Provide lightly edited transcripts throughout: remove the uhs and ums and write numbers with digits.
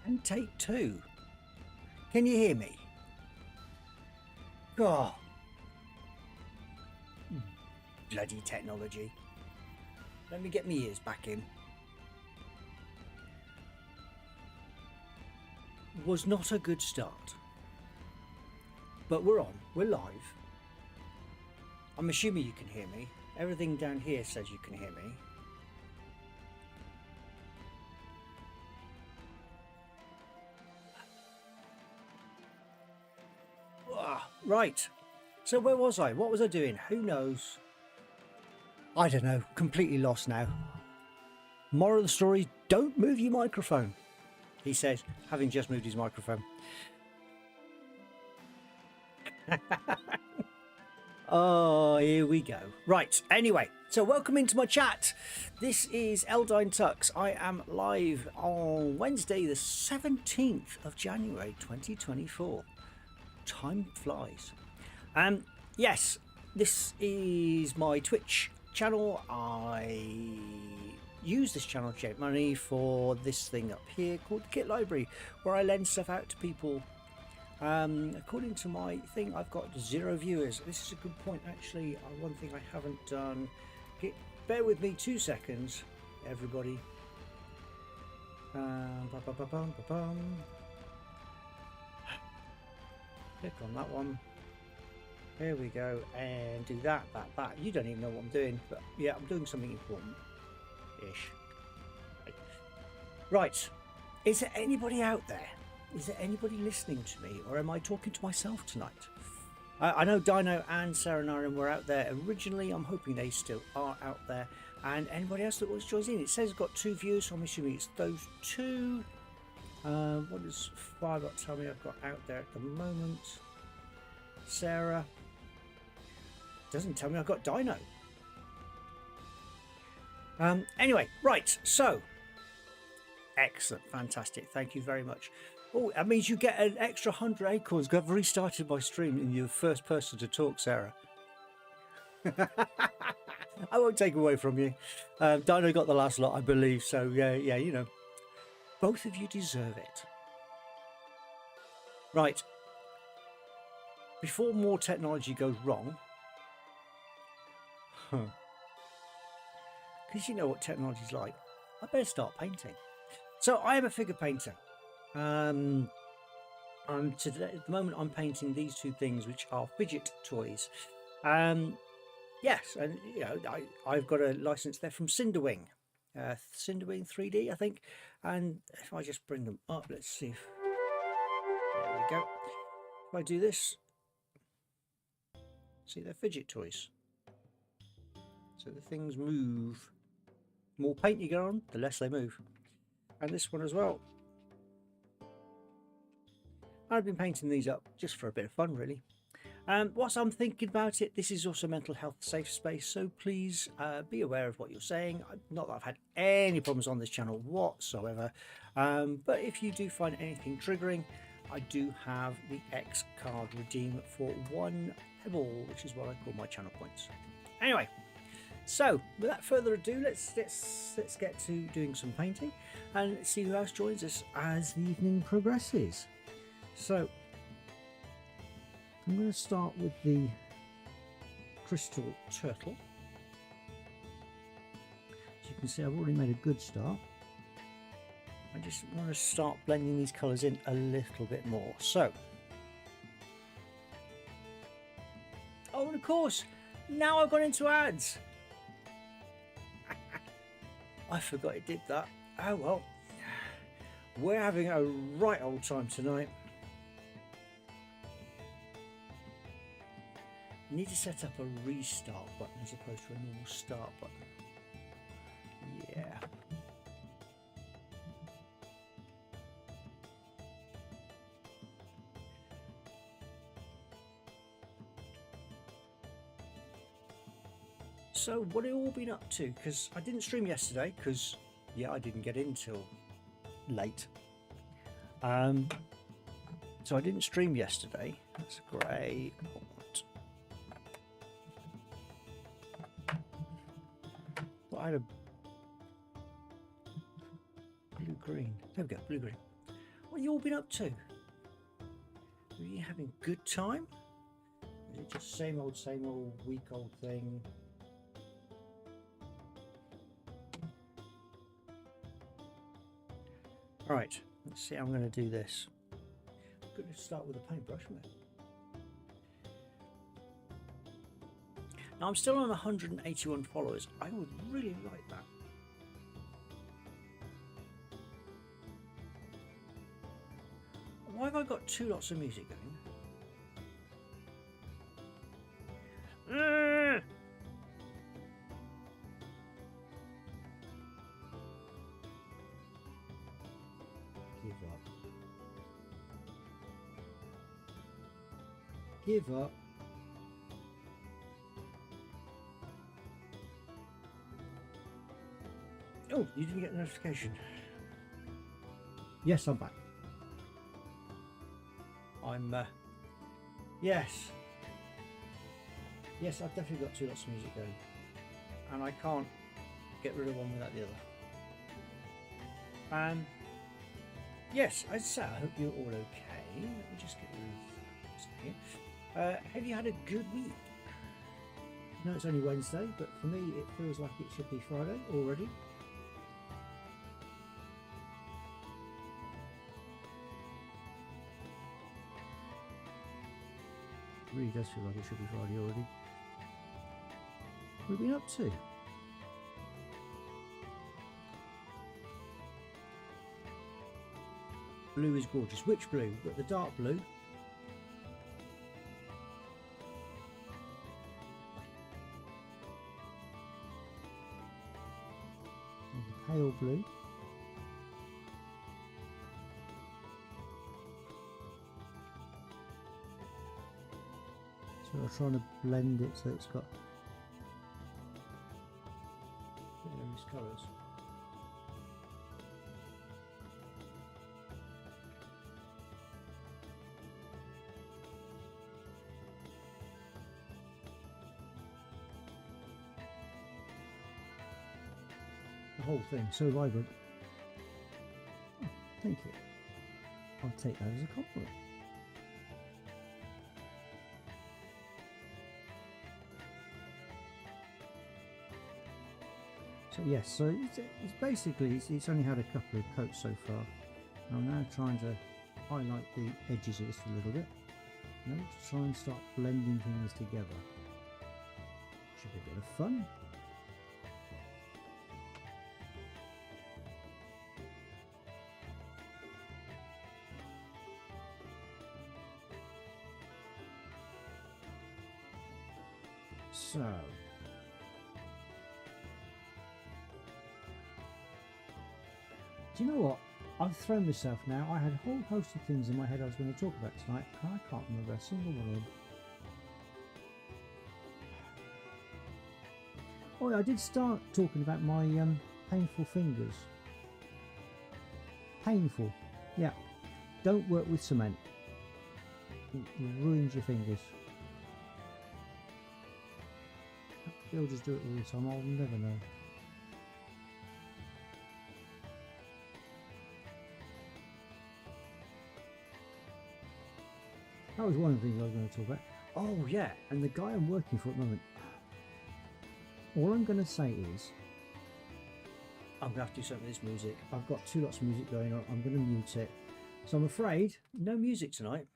And take two. Can you hear me? God. Bloody technology. Let me get my ears back in. Was not a good start. But we're on. We're live. I'm assuming you can hear me. Everything down here says you can hear me. Right. So where was I? What was I doing? Who knows? I don't know. Completely lost now. Moral of the story, don't move your microphone, he says, having just moved his microphone. Oh, here we go. Right. Anyway, so welcome into my chat. This is Eldine Tux. I am live on Wednesday, the 17th of January, 2024. Time flies. Yes, this is my Twitch channel. I use this channel to generate money for this thing up here called the Kit Library, where I lend stuff out to people. According to my thing, I've got 0 viewers. This is a good point, actually. One thing I haven't done. Bear with me 2 seconds, everybody. Click on that one. There we go, and do that. You don't even know what I'm doing, but yeah, I'm doing something important-ish. Right. Is there anybody out there? Is there anybody listening to me, or am I talking to myself tonight? I know Dino and Sarah Naran were out there originally. I'm hoping they still are out there. And anybody else that wants to join in? It says it's got 2 views, so I'm assuming it's those 2. What does Firebot tell me I've got out there at the moment? Sarah doesn't tell me I've got Dino. Anyway, right, so excellent, fantastic, thank you very much. Oh, that means you get an extra 100 acorns. I've restarted my stream and you're the first person to talk, Sarah. I won't take away from you. Dino got the last lot, I believe, so yeah, you know. Both of you deserve it. Right. Before more technology goes wrong, because you know what technology's like, I better start painting. So I am a figure painter. And today, at the moment, I'm painting these 2 things, which are fidget toys. Yes, and you know, I've got a license there from Cinderwing. Cinderwing 3D, I think. And if I just bring them up, let's see if there we go. If I do this, see, they're fidget toys, so the things move. The more paint you get on, the less they move. And this one as well. I've been painting these up just for a bit of fun, really. Whilst I'm thinking about it, this is also mental health safe space, so please be aware of what you're saying. Not that I've had any problems on this channel whatsoever, but if you do find anything triggering, I do have the X card redeem for 1 pebble, which is what I call my channel points. Anyway, so without further ado, let's get to doing some painting and see who else joins us as the evening progresses. So I'm going to start with the crystal turtle. As you can see, I've already made a good start. I just want to start blending these colours in a little bit more. So, oh, and of course, now I've gone into ads. I forgot it did that. Oh well, we're having a right old time tonight. You need to set up a restart button as opposed to a normal start button. Yeah. So what have you all been up to? Because I didn't stream yesterday because, yeah, I didn't get in till late. So I didn't stream yesterday. That's great. Well, I had a blue-green. There we go, blue-green. have you all been up to? Are you having a good time? Is it just same old week old thing? Right, let's see how I'm going to do this. I'm going to start with a paintbrush. Now I'm still on 181 followers. I would really like that. Why have I got two lots of music going? Give up. Give up. Oh, you didn't get the notification. Yes, I'm back. Yes, I've definitely got two lots of music going, and I can't get rid of one without the other. Yes, I'd say I hope you're all okay. Let me just get rid of this. Have you had a good week? No, it's only Wednesday, but for me it feels like it should be Friday already. It really does feel like it should be Friday already. What have we been up to? Blue is gorgeous. Which blue? We've got the dark blue. And the pale blue. So I'm trying to blend it so it's got various colours. The whole thing so vibrant. Oh, thank you. I'll take that as a compliment. So yes, so it's basically it's only had a couple of coats so far. I'm now trying to highlight the edges of this a little bit. Now to try and start blending things together. Should be a bit of fun. So do you know what? I've thrown myself now. I had a whole host of things in my head I was going to talk about tonight, and I can't remember a single one of them. Oh, I did start talking about my painful fingers. Painful. Yeah. Don't work with cement. It ruins your fingers. Builders do it all the time. I'll never know. That was one of the things I was going to talk about. Oh yeah, and the guy I'm working for at the moment. All I'm going to say is, I'm going to have to do something with this music. I've got two lots of music going on. I'm going to mute it. So I'm afraid no music tonight,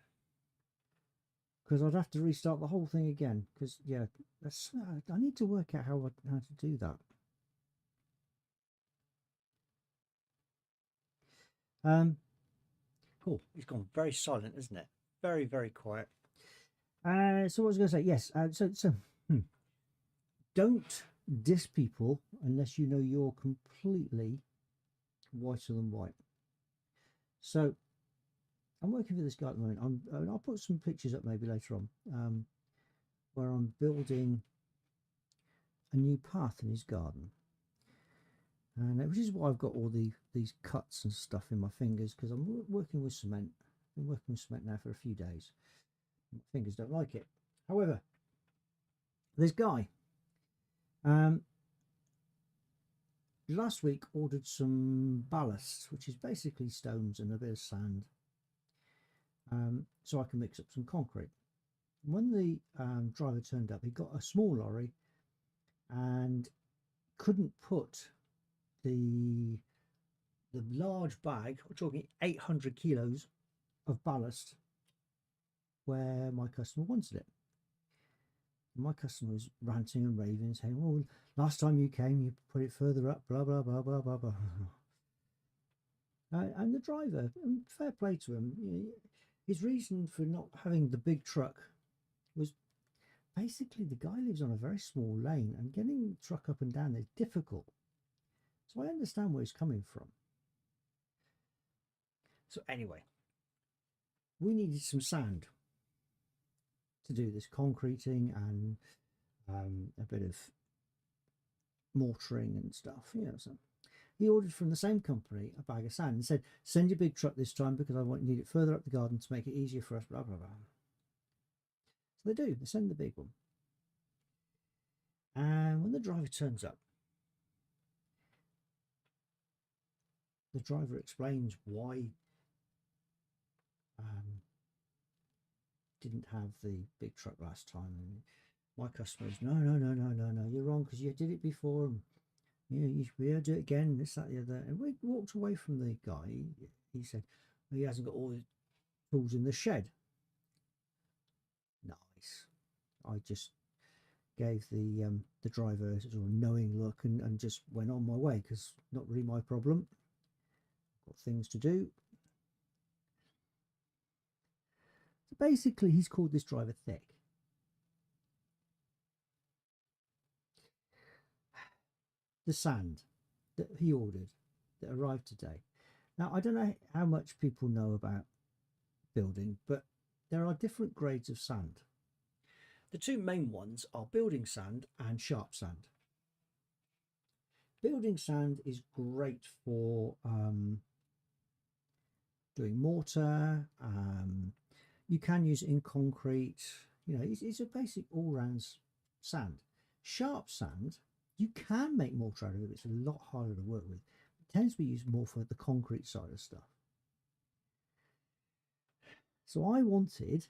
because I'd have to restart the whole thing again. Because yeah, I need to work out how to do that. Cool. It's gone very silent, isn't it? Very, very quiet. So what was I going to say? Yes. Don't diss people unless you know you're completely whiter than white. So I'm working for this guy at the moment. I'll put some pictures up maybe later on, where I'm building a new path in his garden, and which is why I've got all these cuts and stuff in my fingers, because I'm working with cement. I've been working with cement now for a few days. My fingers don't like it. However, this guy last week ordered some ballast, which is basically stones and a bit of sand, so I can mix up some concrete. When the driver turned up, he got a small lorry and couldn't put the large bag, we're talking 800 kilos of ballast, where my customer wanted it. My customer was ranting and raving, saying, "Well, last time you came, you put it further up, blah, blah, blah, blah, blah, blah." And the driver, fair play to him, his reason for not having the big truck was basically the guy lives on a very small lane and getting the truck up and down is difficult. So I understand where he's coming from. So anyway, we needed some sand to do this concreting and a bit of mortaring and stuff. So he ordered from the same company a bag of sand and said, "Send your big truck this time because I need it further up the garden to make it easier for us, blah, blah, blah." So they do, they send the big one. And when the driver turns up, the driver explains why didn't have the big truck last time. And my customer is, no, you're wrong because you did it before. And, you should be able to do it again, this, that, the other. And we walked away from the guy. He said, well, he hasn't got all the tools in the shed. Nice. I just gave the driver a sort of knowing look and just went on my way because not really my problem. Got things to do. So basically, he's called this driver thick. The sand that he ordered that arrived today. Now, I don't know how much people know about building, but there are different grades of sand. The two main ones are building sand and sharp sand. Building sand is great for doing mortar. You can use it in concrete. It's a basic all-round sand. Sharp sand, you can make mortar out of it. It's a lot harder to work with. It tends to be used more for the concrete side of stuff. So I wanted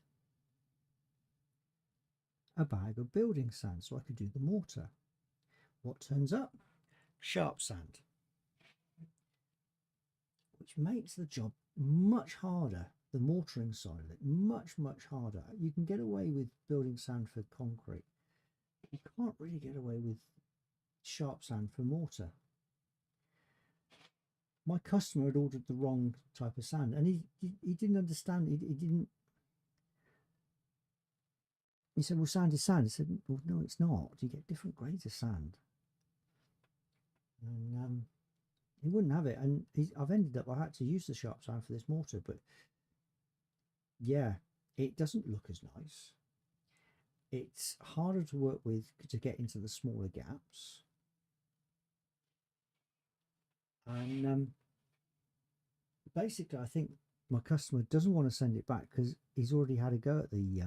a bag of building sand so I could do the mortar. What turns up? Sharp sand, which makes the job much harder. The mortaring side of it, much harder. You can get away with building sand for concrete. You can't really get away with sharp sand for mortar. My customer had ordered the wrong type of sand, and he didn't understand. He said, "Well, sand is sand." I said, "Well, no, it's not. You get different grades of sand." And he wouldn't have it, and I've ended up, I had to use the sharp sand for this mortar, but yeah, it doesn't look as nice. It's harder to work with to get into the smaller gaps. And basically, I think my customer doesn't want to send it back because he's already had a go at the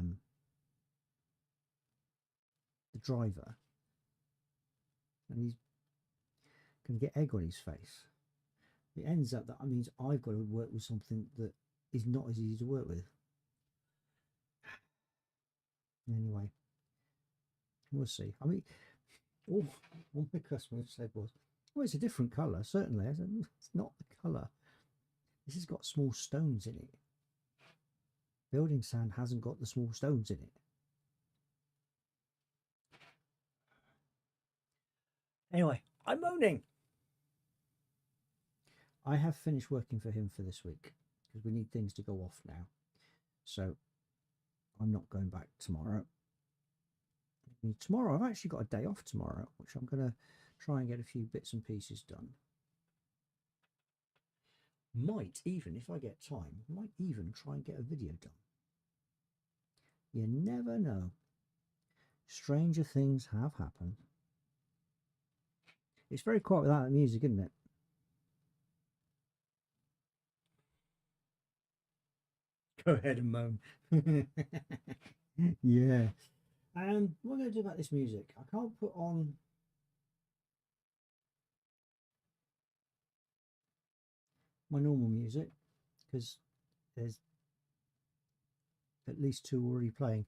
driver, and he's going to get egg on his face. It ends up that means I've got to work with something that is not as easy to work with. Anyway, we'll see. I mean, all my customer said was, "Well, it's a different colour, certainly." I said, "It's not the colour. This has got small stones in it. Building sand hasn't got the small stones in it." Anyway, I'm moaning. I have finished working for him for this week because we need things to go off now. So I'm not going back tomorrow. Tomorrow, I've actually got a day off tomorrow, which I'm going to try and get a few bits and pieces done. Might even, if I get time, might even try and get a video done. You never know. Stranger things have happened. It's very quiet without the music, isn't it? Go ahead and moan. Yeah. And what am I going to do about this music? I can't put on my normal music because there's at least 2 already playing.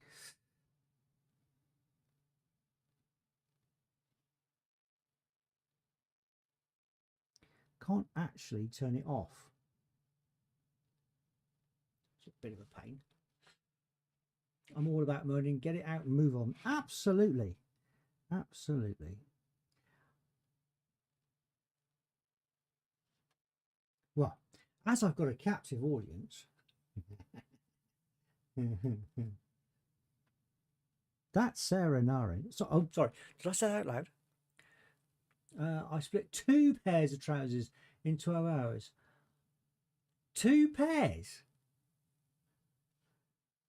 Can't actually turn it off. It's a bit of a pain. I'm all about moaning, get it out and move on. Absolutely. Absolutely. Well, as I've got a captive audience, that's Sarah Narin. So, oh, sorry. Did I say that out loud? I split 2 pairs of trousers in 12 hours. 2 pairs?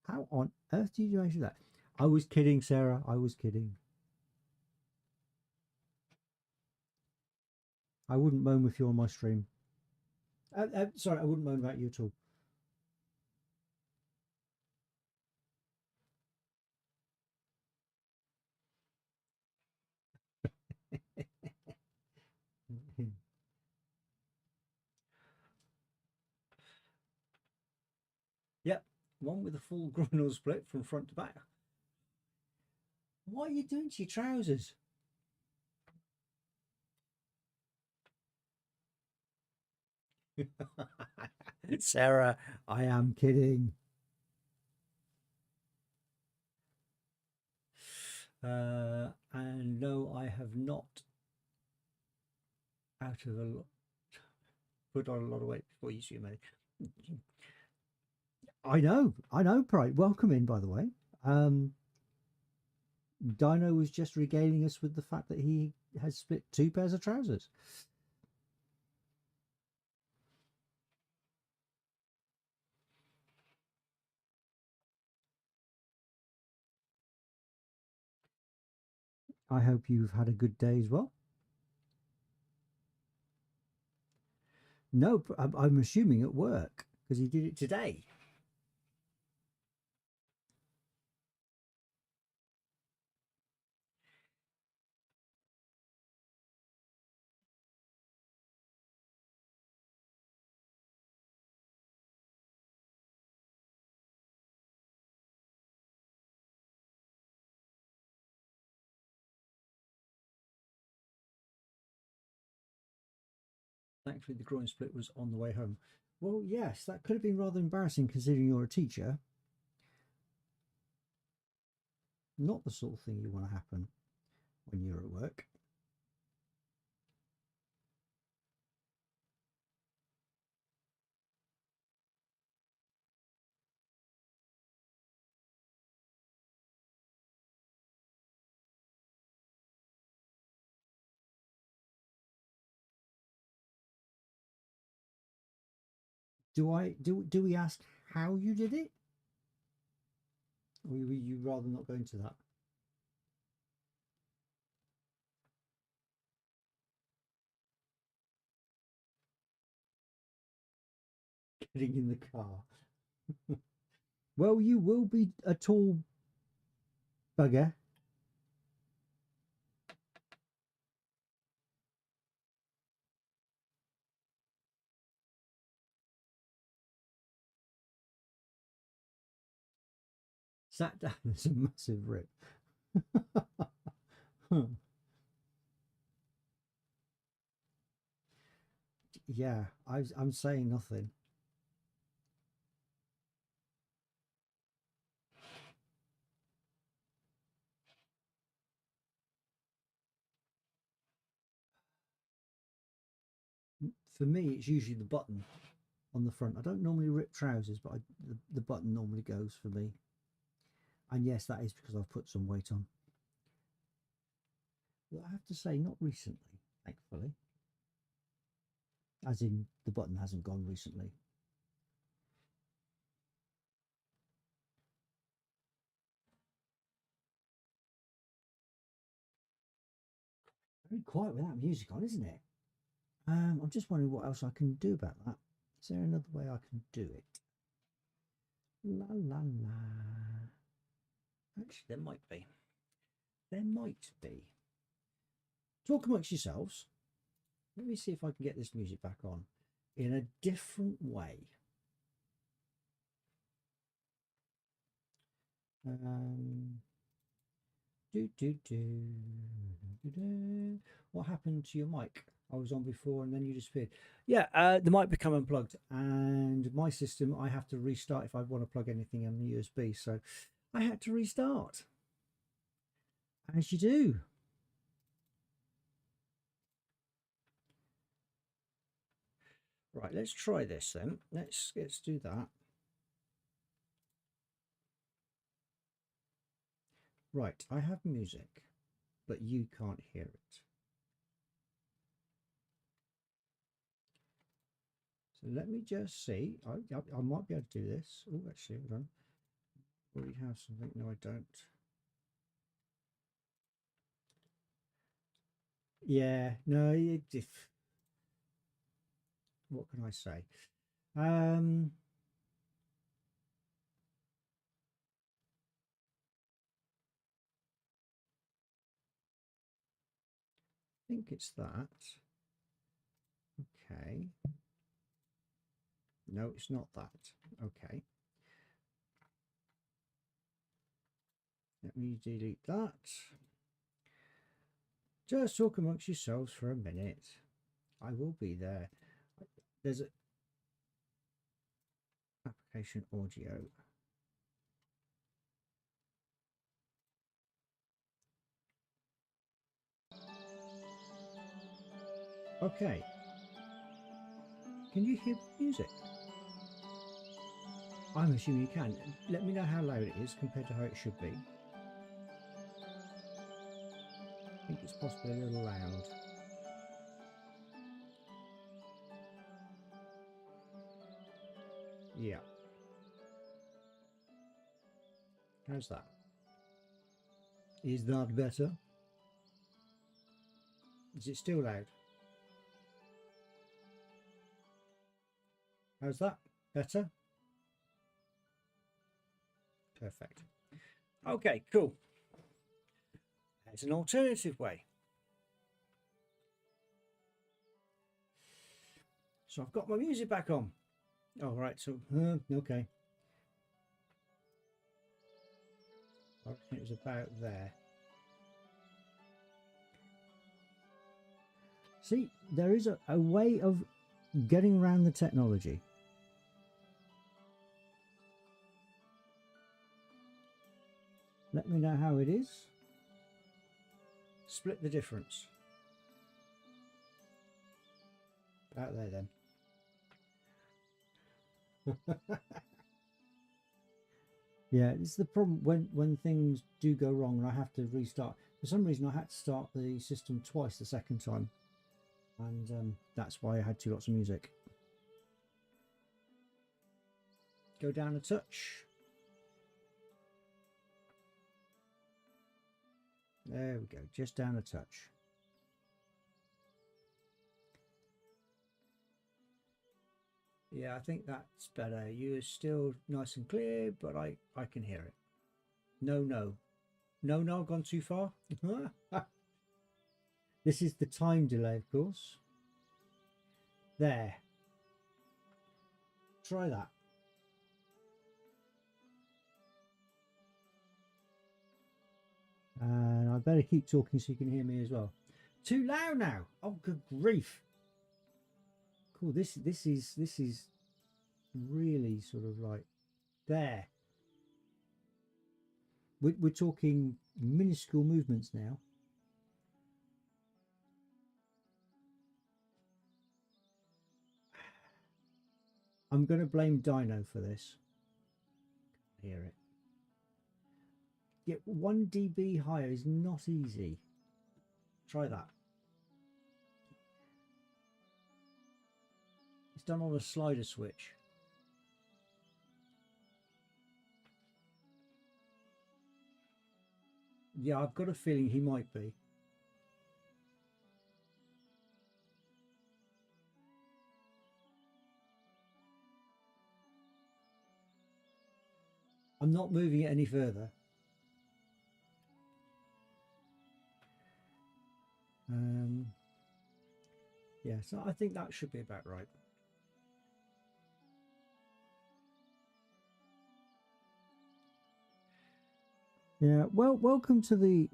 How on earth did you measure that? I was kidding, Sarah. I was kidding. I wouldn't moan if you're on my stream. Sorry, I wouldn't moan about you at all. Yep, one with a full groinal split from front to back. What are you doing to your trousers? Sarah, I am kidding. And no, I have not out of a lot put on a lot of weight before you see me. I know, Pride. Welcome in, by the way. Dino was just regaling us with the fact that he has split 2 pairs of trousers. I hope you've had a good day as well. No, I'm assuming at work because he did it today. Thankfully, the groin split was on the way home. Well, yes, that could have been rather embarrassing considering you're a teacher. Not the sort of thing you want to happen when you're at work. Do we ask how you did it? Or would you rather not go into that? Getting in the car. Well, you will be a tall bugger. Sat down, there's a massive rip. Yeah, I'm saying nothing. For me, it's usually the button on the front. I don't normally rip trousers, but the button normally goes for me. And yes, that is because I've put some weight on. But I have to say, not recently, thankfully. As in, the button hasn't gone recently. Very quiet without music on, isn't it? I'm just wondering what else I can do about that. Is there another way I can do it? La la la. Actually, there might be. There might be. Talk amongst yourselves. Let me see if I can get this music back on in a different way. Do, do, do, do, do. What happened to your mic? I was on before and then you disappeared. Yeah, the mic became unplugged, and my system, I have to restart if I want to plug anything on the USB. So I had to restart, as you do. Right, let's try this then. Let's do that. Right, I have music, but you can't hear it. So let me just see. I might be able to do this. Oh, actually, hold on. We have something. No, I don't. Yeah, no. If what can I say? I think it's that. Okay. No, it's not that. Okay. Let me delete that. Just talk amongst yourselves for a minute. I will be there. There's a application audio. Okay. Can you hear music? I'm assuming you can. Let me know how loud it is compared to how it should be. I think it's possibly a little loud. Yeah. How's that? Is that better? Is it still loud? How's that? Better? Perfect. Okay, cool. There's an alternative way. So I've got my music back on. Oh, right. So, okay. I reckon it was about there. See, there is a way of getting around the technology. Let me know how it is. Split the difference. Out there then. Yeah, it's the problem when things do go wrong and I have to restart. For some reason, I had to start the system twice the second time, and that's why I had two lots of music. Go down a touch. There we go, just down a touch. Yeah, I think that's better. You're still nice and clear, but I can hear it. No, I've gone too far. This is the time delay, of course. There. Try that. And I better keep talking so you can hear me as well. Too loud now. Oh, good grief. Cool. This is really sort of like there. We're talking minuscule movements now. I'm going to blame Dino for this. Hear it. Get 1 dB higher is not easy. Try that. It's done on a slider switch. Yeah, I've got a feeling he might be. I'm not moving it any further. Yeah, so I think that should be about right. Yeah, well, welcome to the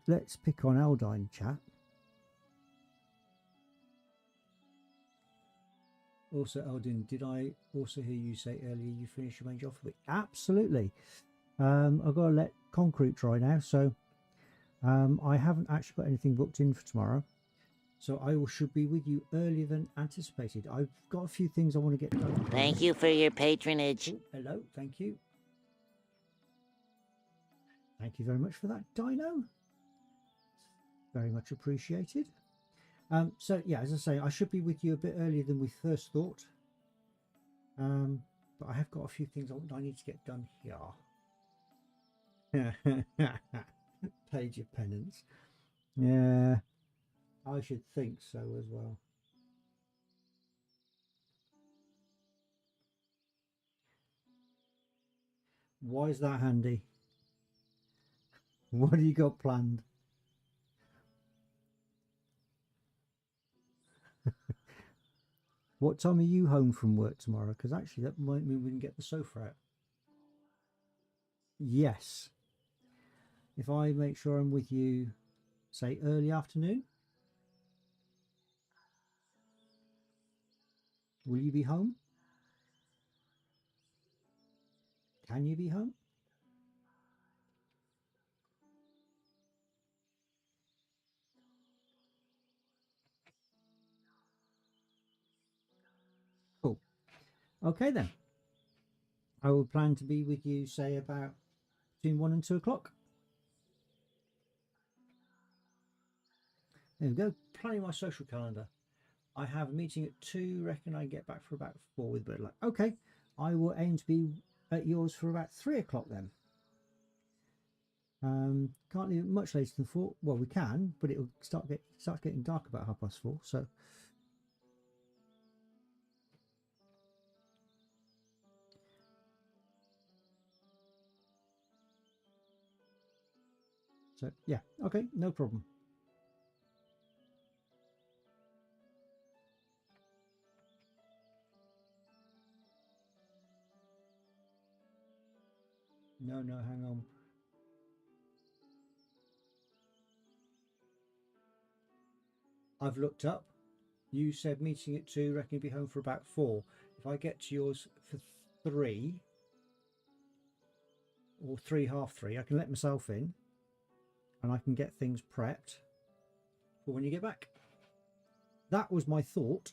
Let's Pick on Aldine chat. Also, Eldin, did I also hear you say earlier you finished your main job for the week? Absolutely. I've got to let concrete dry now, so I haven't actually got anything booked in for tomorrow. So I should be with you earlier than anticipated. I've got a few things I want to get done. Thank you for your patronage. Oh, hello, thank you. Thank you very much for that, Dino. Very much appreciated. So yeah, as I say, I should be with you a bit earlier than we first thought. But I have got a few things I need to get done here. Page of penance. Yeah, I should think so as well. Why is that handy? What do you got planned? What time are you home from work tomorrow? Because actually that might mean we can get the sofa out. Yes. If I make sure I'm with you, say early afternoon, will you be home? Can you be home? Cool. Okay then. I will plan to be with you, say about between 1 and 2 o'clock. There we go. Planning my social calendar. I have a meeting at 2. Reckon I get back for about 4 with Bird. Like, okay, I will aim to be at yours for about 3 o'clock then. Can't leave it much later than 4. Well, we can, but it'll start getting dark about 4:30. So yeah, okay, no problem. No, hang on. I've looked up. You said meeting at 2, reckon you'll be home for about 4. If I get to yours for 3 or 3, half 3, I can let myself in and I can get things prepped for when you get back. That was my thought.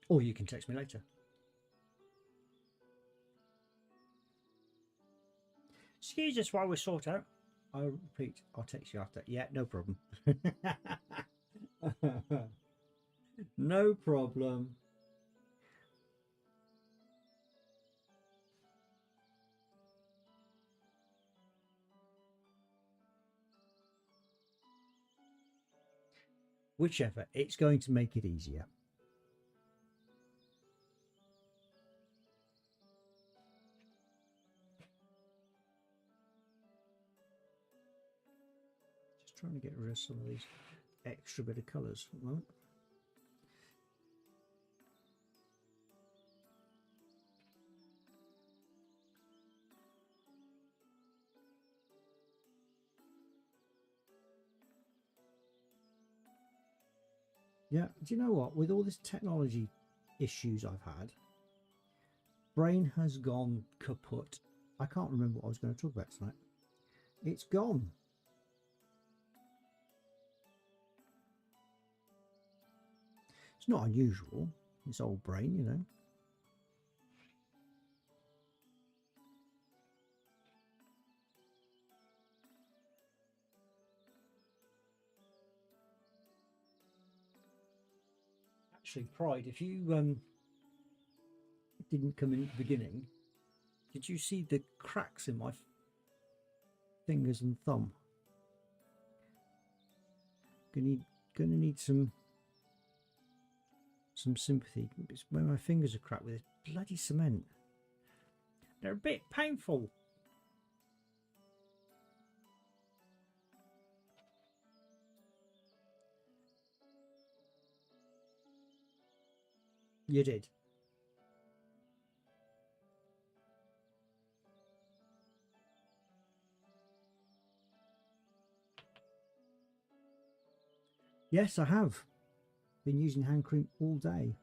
Or you can text me later. Excuse us while we sort out. I repeat, I'll text you after. Yeah, no problem. No problem. Whichever, it's going to make it easier. Just trying to get rid of some of these extra bit of colours at the moment. Yeah, do you know what? With all this technology issues I've had, brain has gone kaput. I can't remember what I was going to talk about tonight. It's gone. It's not unusual. It's old brain, you know. Actually, Pride, if you didn't come in at the beginning, did you see the cracks in my fingers and thumb? Gonna need some sympathy. It's where my fingers are cracked with this bloody cement. They're a bit painful. You did. Yes, I have. Been using hand cream all day.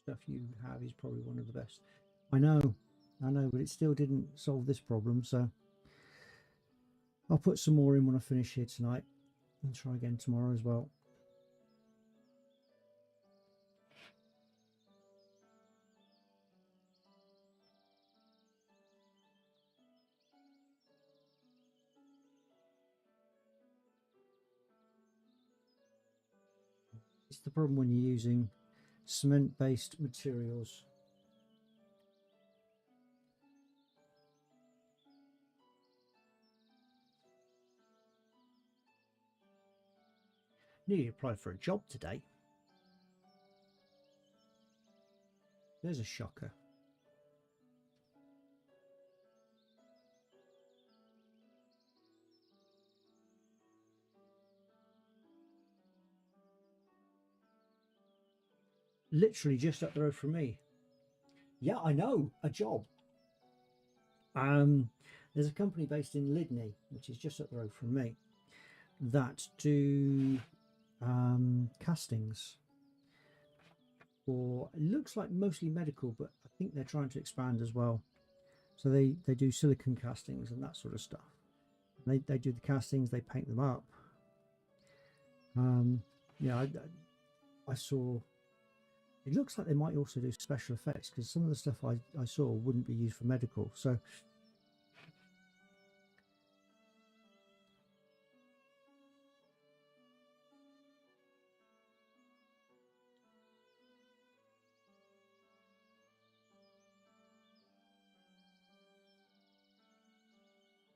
Stuff you have is probably one of the best. I know, but it still didn't solve this problem, so I'll put some more in when I finish here tonight and try again tomorrow as well. It's the problem when you're using cement-based materials. Nearly applied for a job today. There's a shocker. Literally just up the road from me. Yeah, I know, a job. There's a company based in Lydney, which is just up the road from me, that do castings for, it looks like mostly medical, but I think they're trying to expand as well. So they do silicone castings and that sort of stuff. They do the castings, they paint them up. Yeah, I saw, it looks like they might also do special effects, because some of the stuff I saw wouldn't be used for medical. So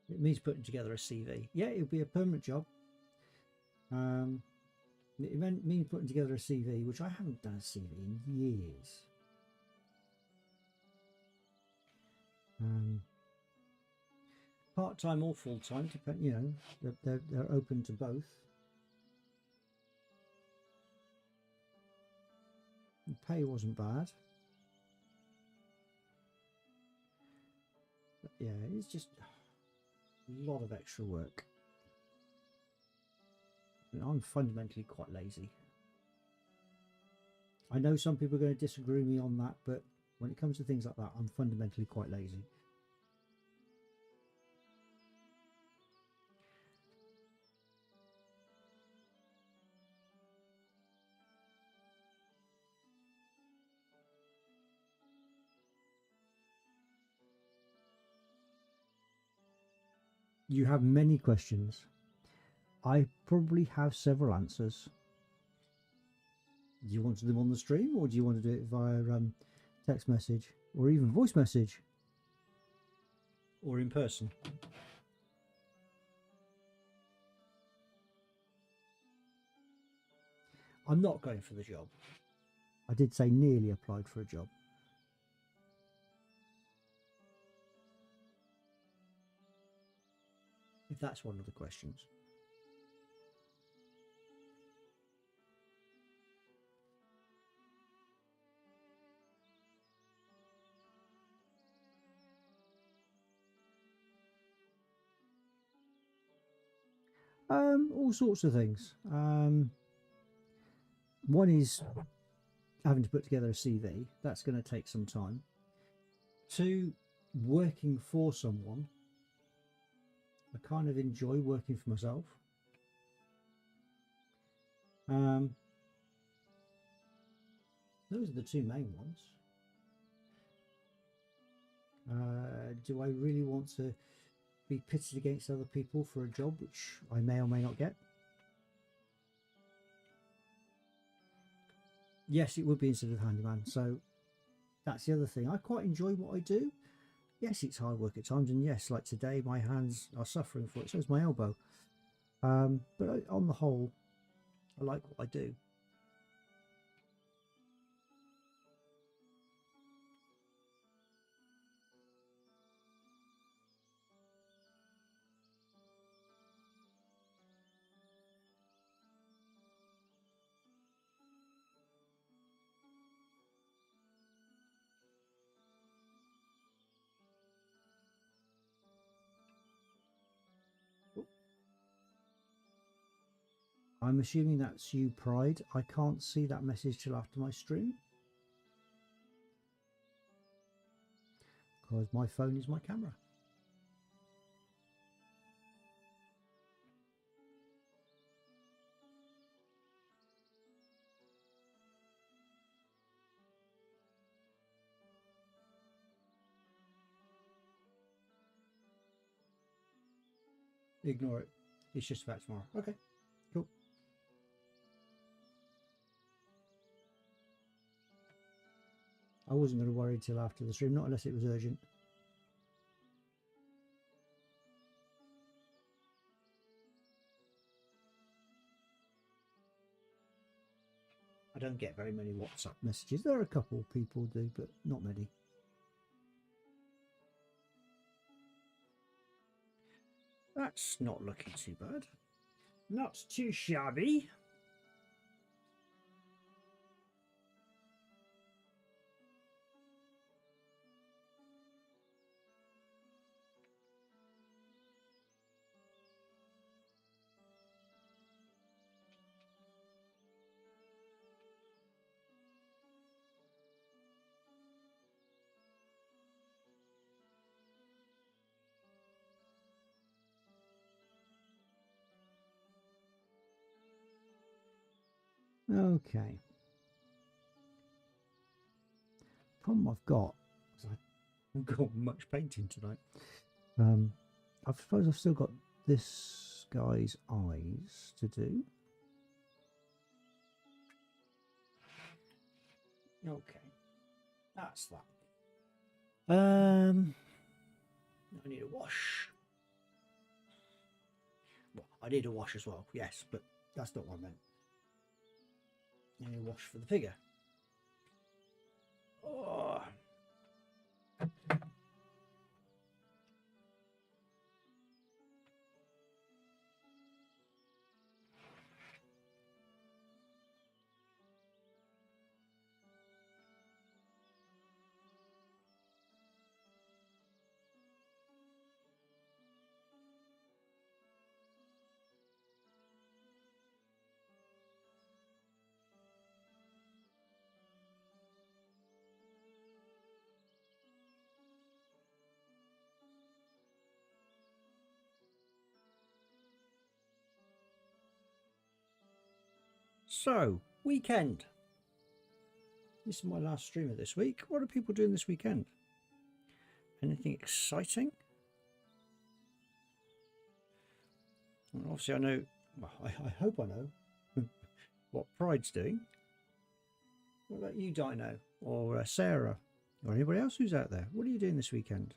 it means putting together a CV. Yeah, it'll be a permanent job. It means putting together a CV, which I haven't done a CV in years. Part-time or full-time, depend. You know, they're open to both. The pay wasn't bad. But yeah, it's just a lot of extra work. I'm fundamentally quite lazy. I know some people are going to disagree with me on that, but when it comes to things like that, I'm fundamentally quite lazy. You have many questions. I probably have several answers. Do you want them on the stream, or do you want to do it via text message, or even voice message, or in person? I'm not going for the job. I did say nearly applied for a job. If that's one of the questions. All sorts of things. One is having to put together a CV. That's going to take some time. Two, working for someone. I kind of enjoy working for myself. Those are the two main ones. Do I really want to be pitted against other people for a job which I may or may not get? Yes, it would be instead of handyman. So that's the other thing. I quite enjoy what I do. Yes, it's hard work at times, and yes, like today, my hands are suffering for it. So is my elbow. But on the whole, I like what I do. I'm assuming that's you, Pride. I can't see that message till after my stream, because my phone is my camera. Ignore it. It's just about tomorrow. Okay, cool. I wasn't going to worry till after the stream, not unless it was urgent. I don't get very many WhatsApp messages. There are a couple people do, but not many. That's not looking too bad. Not too shabby. Okay. Problem I've got is I haven't got much painting tonight. I suppose I've still got this guy's eyes to do. Okay, that's that. I need a wash. Well, I need a wash as well, yes, but that's not what I meant. I need a wash for the figure. Oh. So, weekend. This is my last stream of this week. What are people doing this weekend? Anything exciting? Well, obviously, I know. Well, I hope I know what Pride's doing. What about you, Dino, or Sarah, or anybody else who's out there? What are you doing this weekend?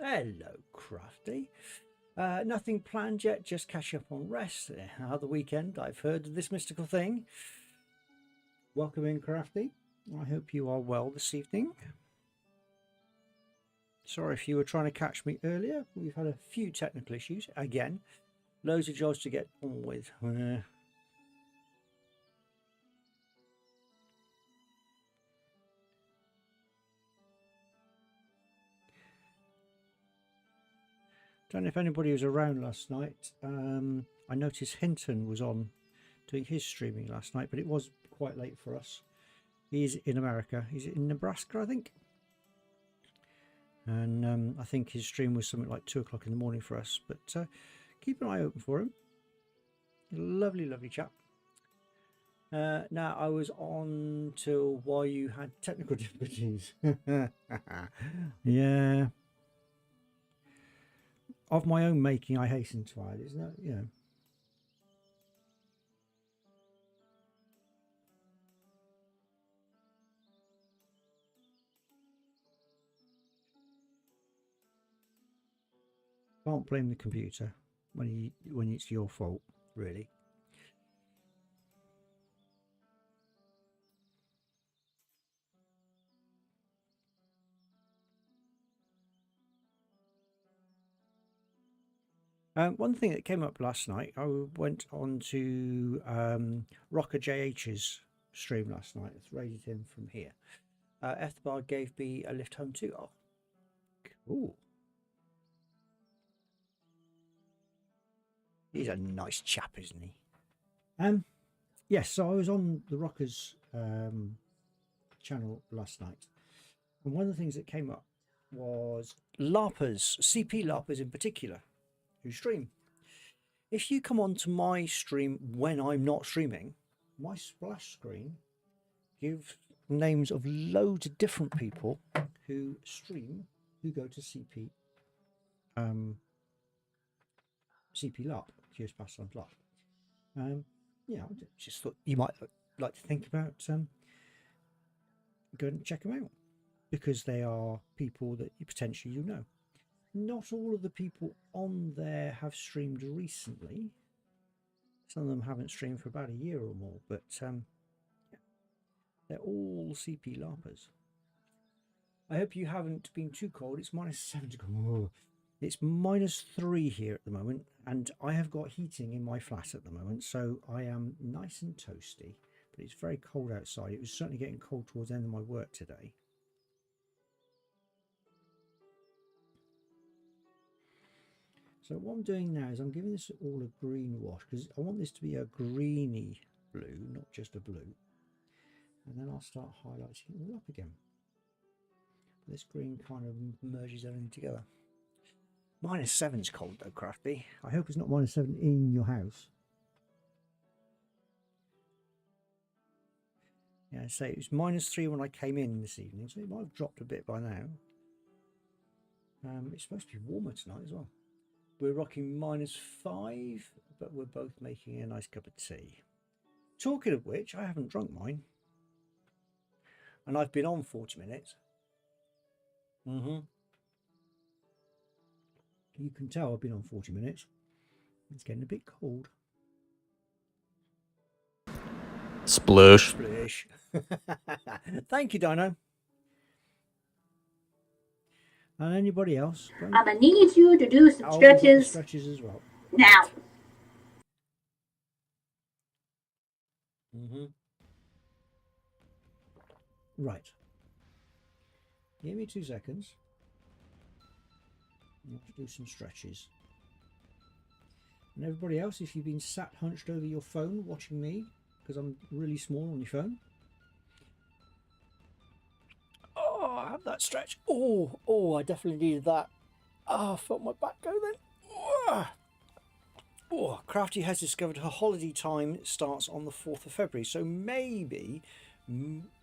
Hello, Crafty. Nothing planned yet, just catch up on rest. Another weekend, I've heard of this mystical thing. Welcome in, Crafty. I hope you are well this evening. Sorry if you were trying to catch me earlier. We've had a few technical issues. Again, loads of jobs to get on with. Don't know if anybody was around last night. I noticed Hinton was on doing his streaming last night, but it was quite late for us. He's in America. He's in Nebraska, I think. And I think his stream was something like 2 o'clock in the morning for us. But keep an eye open for him. Lovely, lovely chap. Now, I was on till while you had technical difficulties. Yeah. Of my own making, I hasten to add, isn't it? You know. Can't blame the computer when it's your fault, really. One thing that came up last night, I went on to Rocker JH's stream last night. It's rated him from here. Ethbard gave me a lift home too. Oh, cool. He's a nice chap, isn't he? Yes, so I was on the Rockers channel last night, and one of the things that came up was LARPers, CP LARPers in particular, who stream. If you come onto my stream when I'm not streaming, my splash screen gives names of loads of different people who stream who go to CP CP LARP, Curious Pastime LARP. Yeah, I just thought you might like to think about go and check them out, because they are people that you potentially know. Not all of the people on there have streamed recently. Some of them haven't streamed for about a year or more, but yeah, they're all CP LARPers. I hope you haven't been too cold. It's -7 to go. It's -3 here at the moment, and I have got heating in my flat at the moment, so I am nice and toasty, but it's very cold outside. It was certainly getting cold towards the end of my work today. So what I'm doing now is I'm giving this all a green wash, because I want this to be a greeny blue, not just a blue. And then I'll start highlighting it all up again. This green kind of merges everything together. -7's cold though, Crafty. I hope it's not -7 in your house. Yeah, so it was -3 when I came in this evening, so it might have dropped a bit by now. It's supposed to be warmer tonight as well. We're rocking -5, but we're both making a nice cup of tea. Talking of which, I haven't drunk mine. And I've been on 40 minutes. You can tell I've been on 40 minutes. It's getting a bit cold. Splish. Splish. Thank you, Dino. And anybody else? I'm gonna need you to do some stretches. Stretches as well. Now. Right. Give me 2 seconds. Let's do some stretches. And everybody else, if you've been sat hunched over your phone watching me, because I'm really small on your phone. Oh, I have that stretch. Oh, I definitely needed that. Oh, I felt my back go then. Oh, Crafty has discovered her holiday time starts on the 4th of February. So maybe,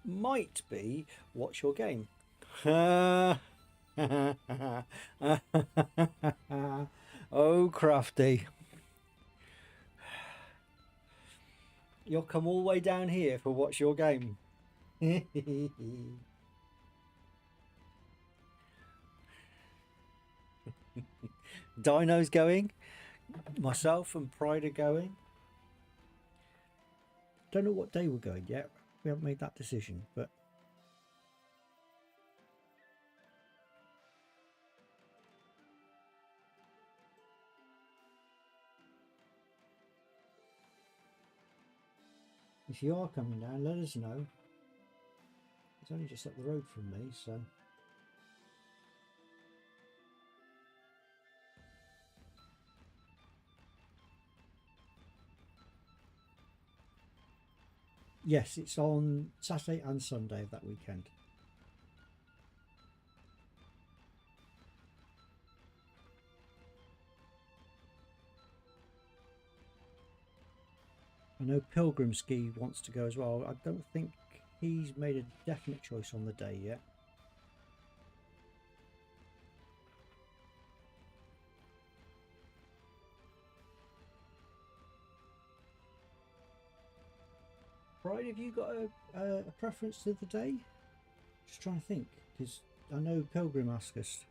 might be, what's your game? Oh, Crafty. You'll come all the way down here for what's your game? Dino's going. Myself and Pride are going. Don't know what day we're going yet. We haven't made that decision, but if you are coming down, let us know. It's only just up the road from me, so. Yes, it's on Saturday and Sunday of that weekend. I know Pilgrim Ski wants to go as well. I don't think he's made a definite choice on the day yet. Pride, have you got a preference to the day? Just trying to think, because I know Pilgrim asked us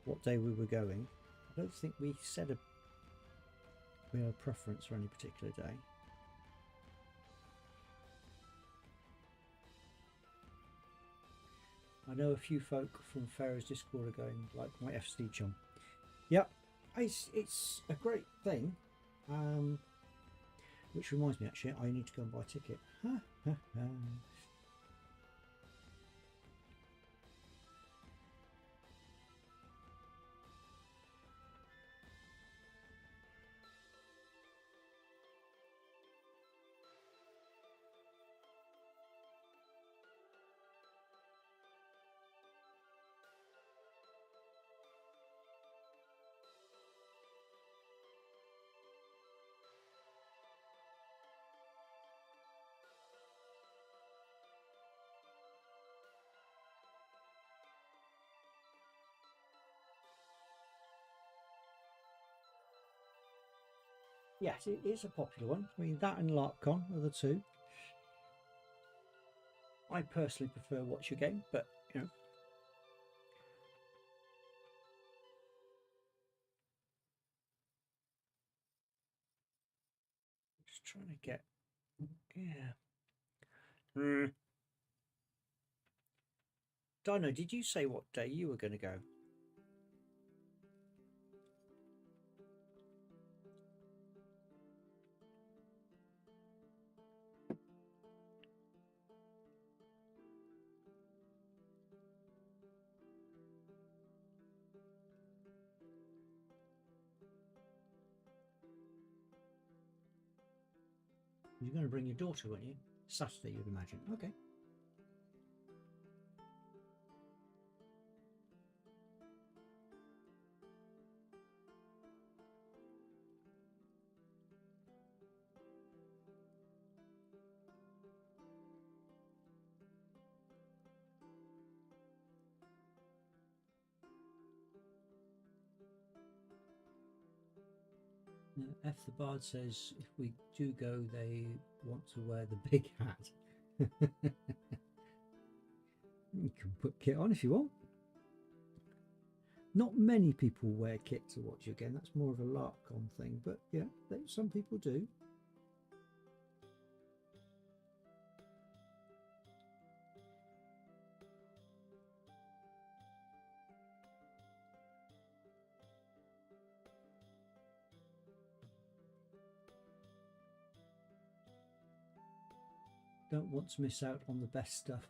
what day we were going. I don't think we said we had a preference for any particular day. I know a few folk from Pharaoh's Discord are going, like my FC chum. Yep, it's a great thing. Which reminds me, actually, I need to go and buy a ticket. Yes, it's a popular one. I mean, that and LARPCon are the two. I personally prefer Watch Your Game, but you know. Just trying to get, yeah. Dino, did you say what day you were going to go? You're going to bring your daughter, weren't you? Saturday, you'd imagine. Okay. F the Bard says if we do go, they want to wear the big hat. You can put kit on if you want. Not many people wear kit to Watch Again. That's more of a LARPCon thing, but yeah, some people do. Don't want to miss out on the best stuff.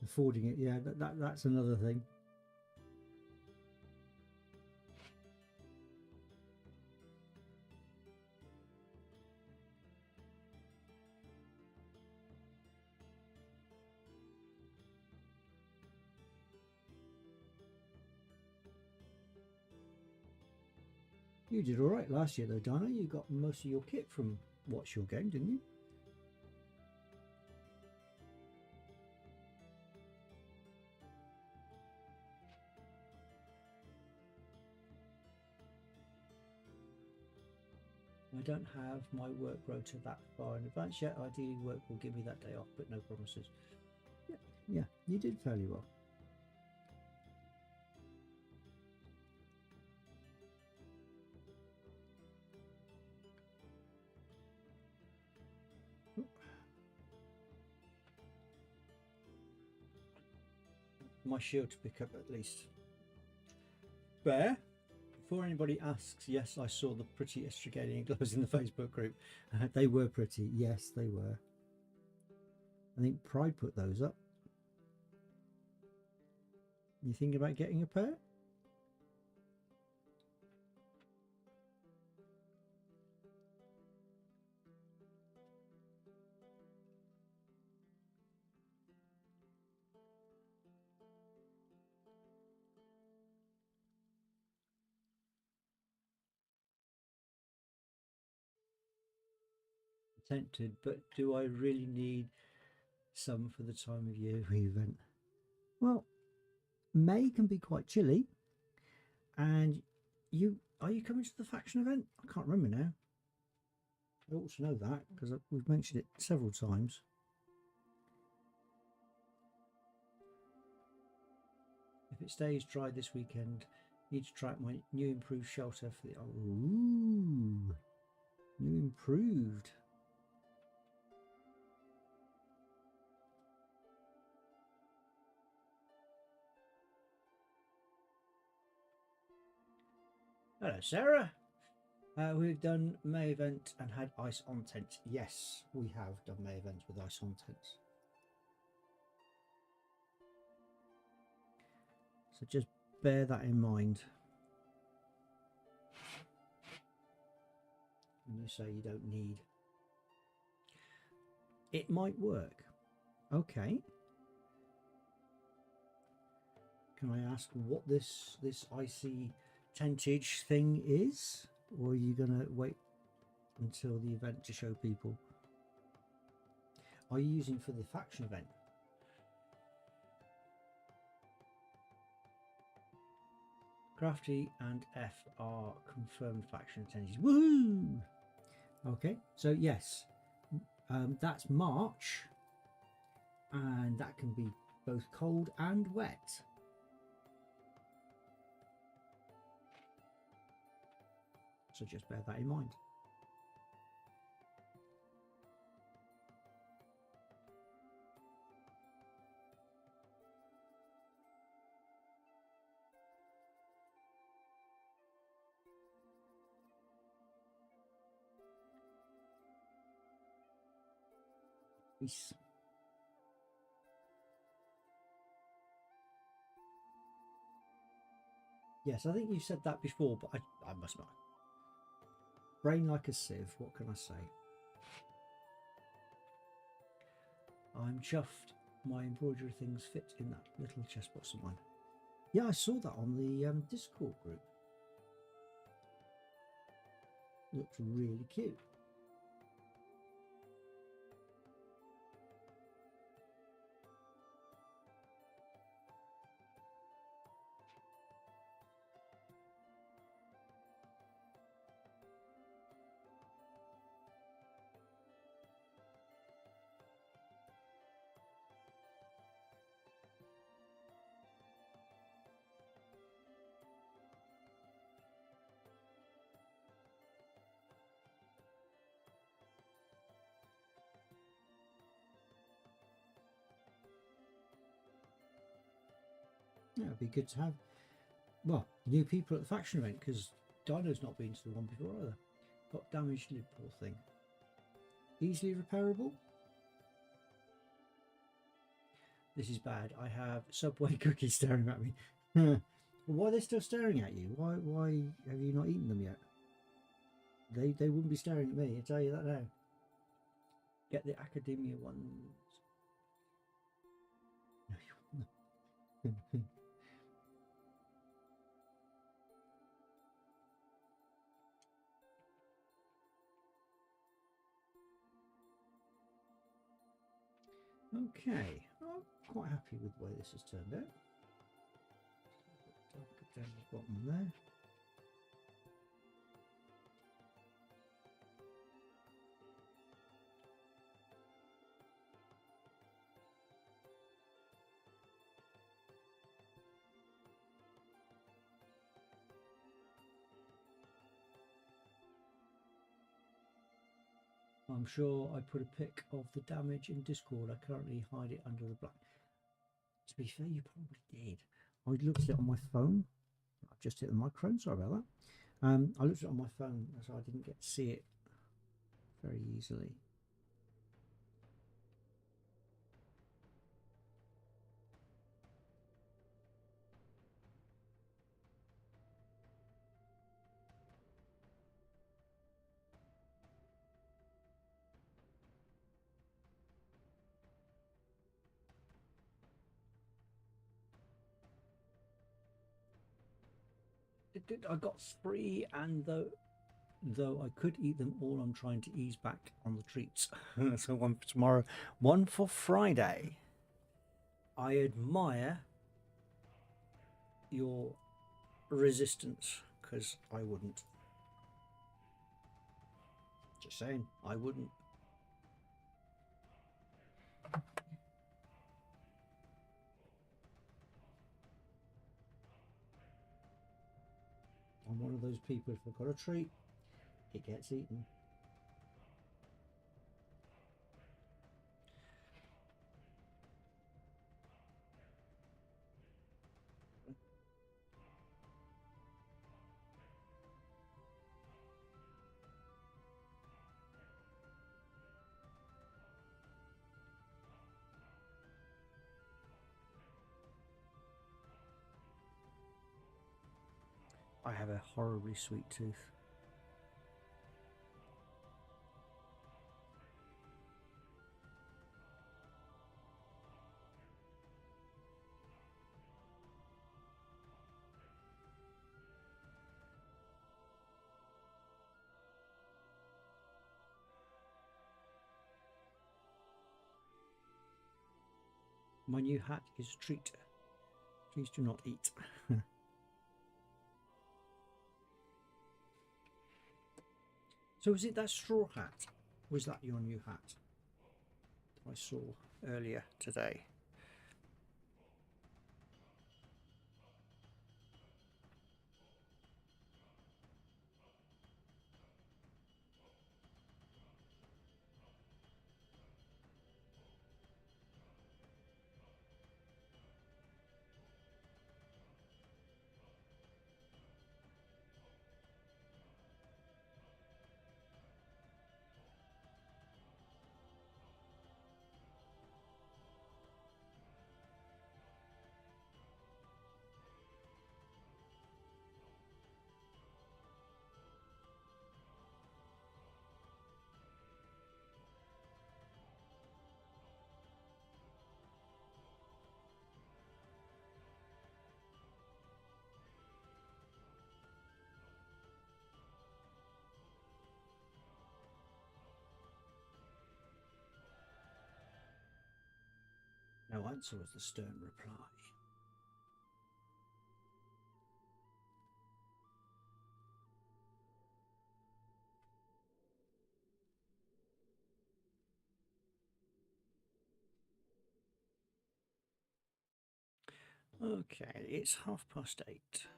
Affording it, yeah, that's another thing. You did all right last year, though, Donna. You got most of your kit from Watch Your Game, didn't you? I don't have my work rota that far in advance yet. Ideally, work will give me that day off, but no promises. Yeah, you did fairly well. My shield to pick up at least. Bear, before anybody asks, yes, I saw the pretty Estrigadian gloves in the Facebook group. They were pretty. Yes, they were. I think Pride put those up. You thinking about getting a pair? Tempted, but do I really need some for the time of year event? Well, May can be quite chilly, and are you coming to the faction event? I can't remember now. I ought to know that because we've mentioned it several times. If it stays dry this weekend, need to try out my new improved shelter for the new improved. Hello, Sarah. We've done May event and had ice on tent. Yes, we have done May events with ice on tents. So just bear that in mind. When you say you don't need. It might work. Okay. Can I ask what this icy tentage thing is? Or are you going to wait until the event to show people? Are you using for the faction event? Crafty and F are confirmed faction attendees. Woohoo! Okay, so yes, that's March, and that can be both cold and wet. So just bear that in mind. Peace. Yes, I think you said that before, but I must not. Brain like a sieve, what can I say? I'm chuffed. My embroidery things fit in that little chest box of mine. Yeah, I saw that on the Discord group. Looks really cute. Yeah, it'd be good to have, well, new people at the faction event, because Dino's not been to the one before either. Got damaged lid, poor thing. Easily repairable? This is bad. I have Subway cookies staring at me. Well, why are they still staring at you? Why have you not eaten them yet? They wouldn't be staring at me, I tell you that now. Get the academia ones. No, you won't. Okay, I'm quite happy with the way this has turned out. Darker down the bottom there. I'm sure I put a pic of the damage in Discord. I currently hide it under the black. To be fair, you probably did. I looked at it on my phone. I've just hit the microphone. Sorry about that. I looked at it on my phone, so I didn't get to see it very easily. I got 3, and though I could eat them all, I'm trying to ease back on the treats. So one for tomorrow, one for Friday. I admire your resistance, because I wouldn't. Just saying, I wouldn't. I'm one of those people, if I've got a treat, it gets eaten. I have a horribly sweet tooth. My new hat is a treat. Please do not eat. So is it that straw hat? Was that your new hat I saw earlier today? No answer was the stern reply. Okay, it's 8:30.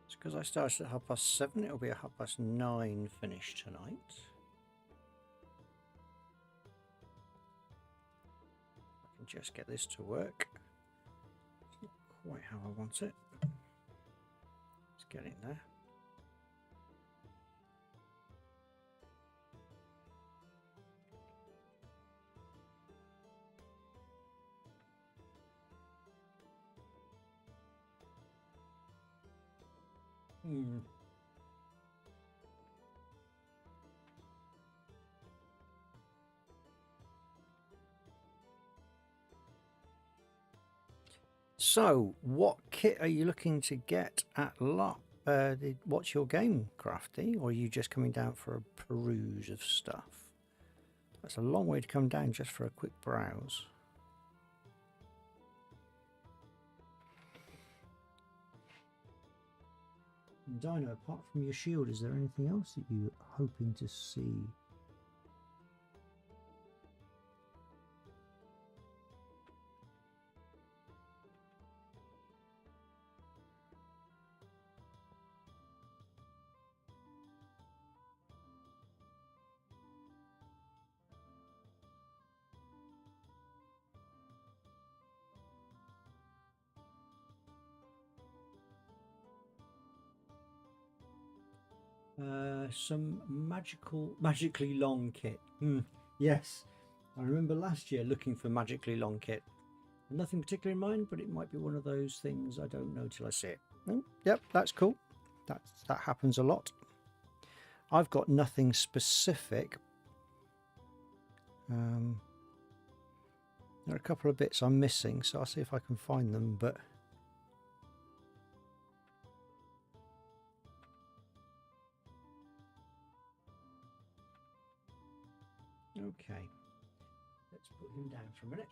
It's because I started at 7:30. It'll be a 9:30 finish tonight. I can just get this to work. It's not quite how I want it. Let's get in there. So, what kit are you looking to get at what's your game, Crafty? Or are you just coming down for a peruse of stuff? That's a long way to come down just for a quick browse. Dino, apart from your shield, is there anything else that you're hoping to see? Some magically long kit. Yes, I remember last year looking for magically long kit. Nothing particular in mind, but it might be one of those things I don't know till I see it. Yep, that's cool. That happens a lot. I've got nothing specific. There are a couple of bits I'm missing, so I'll see if I can find them, but okay, let's put him down for a minute.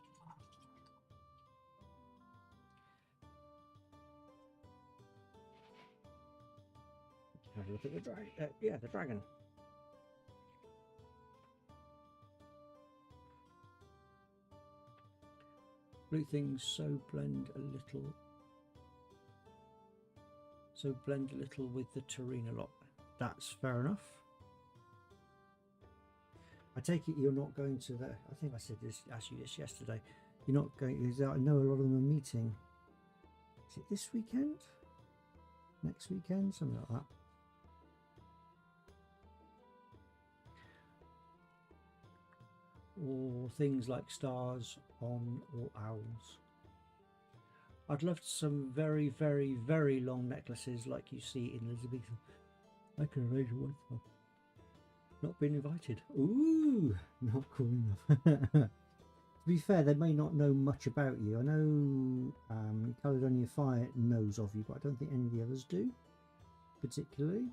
Have a look at the dragon. Yeah, the dragon. Blue things so blend a little with the terrain a lot. That's fair enough. I take it you're not going to the. I think I asked you this yesterday. You're not going. I know a lot of them are meeting. Is it this weekend? next weekend, something like that. Or things like stars on or owls. I'd love some very, very, very long necklaces like you see in Elizabethan. I can arrange one for. Not been invited. Ooh, not cool enough. To be fair, they may not know much about you. I know Caledonia Fire knows of you, but I don't think any of the others do, particularly.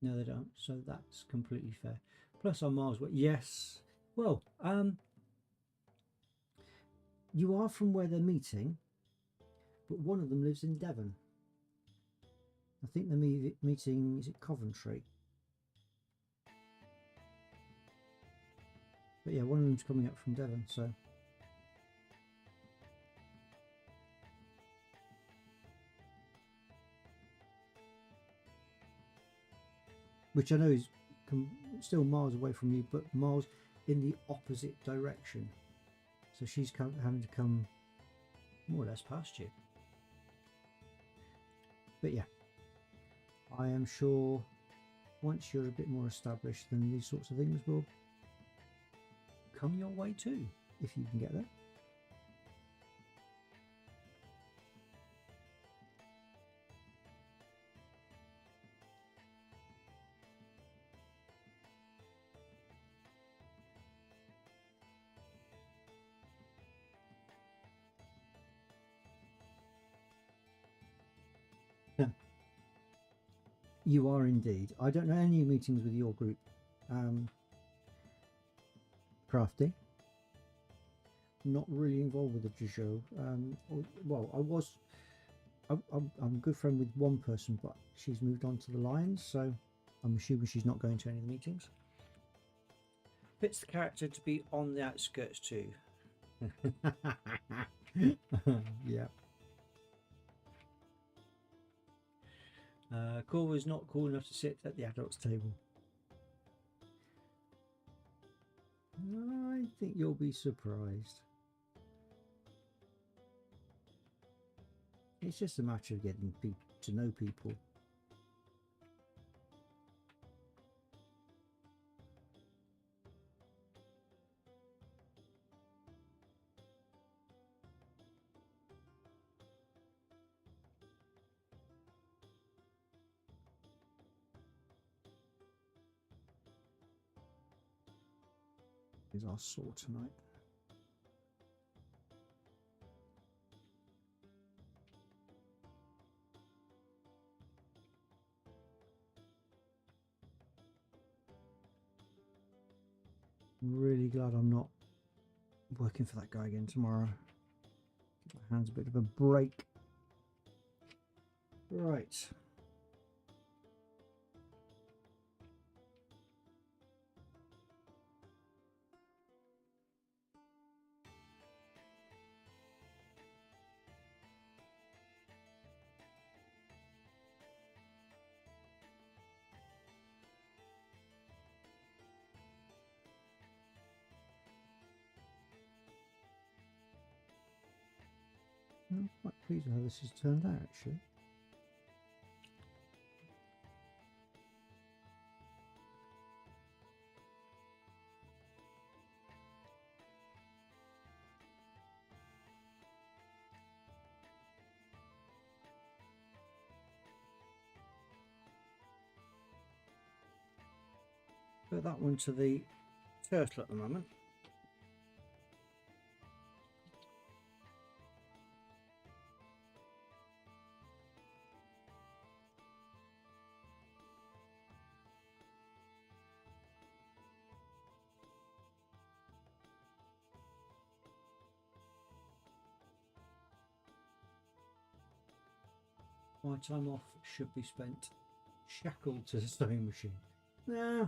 No, they don't. So that's completely fair. Plus, I'm miles away. Yes. Well, you are from where they're meeting, but one of them lives in Devon. I think the meeting is at Coventry. But yeah, one of them's coming up from Devon, so. Which I know is still miles away from you, but miles in the opposite direction. So she's having to come more or less past you. But yeah, I am sure once you're a bit more established, then these sorts of things will come your way too, if you can get there. You are indeed. I don't know any meetings with your group, Crafty. Not really involved with the Jojo. Well, I'm a good friend with one person, but she's moved on to the Lions, so I'm assuming she's not going to any of the meetings. Fits the character to be on the outskirts too. Yeah. Corva's not cool enough to sit at the adults' table. I think you'll be surprised. It's just a matter of getting to know people. Is our sword tonight. I'm really glad I'm not working for that guy again tomorrow. Give my hands a bit of a break. Right. I'm quite pleased with how this has turned out, actually. Put that one to the turtle at the moment. My time off should be spent shackled to the sewing machine. Nah.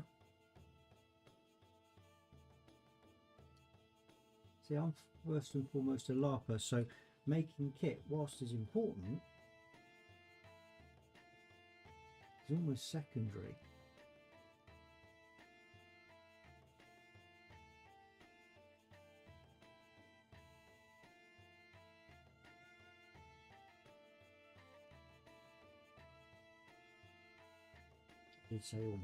See, I'm first and foremost a LARPer, so making kit, whilst is important, is almost secondary. I did say almost.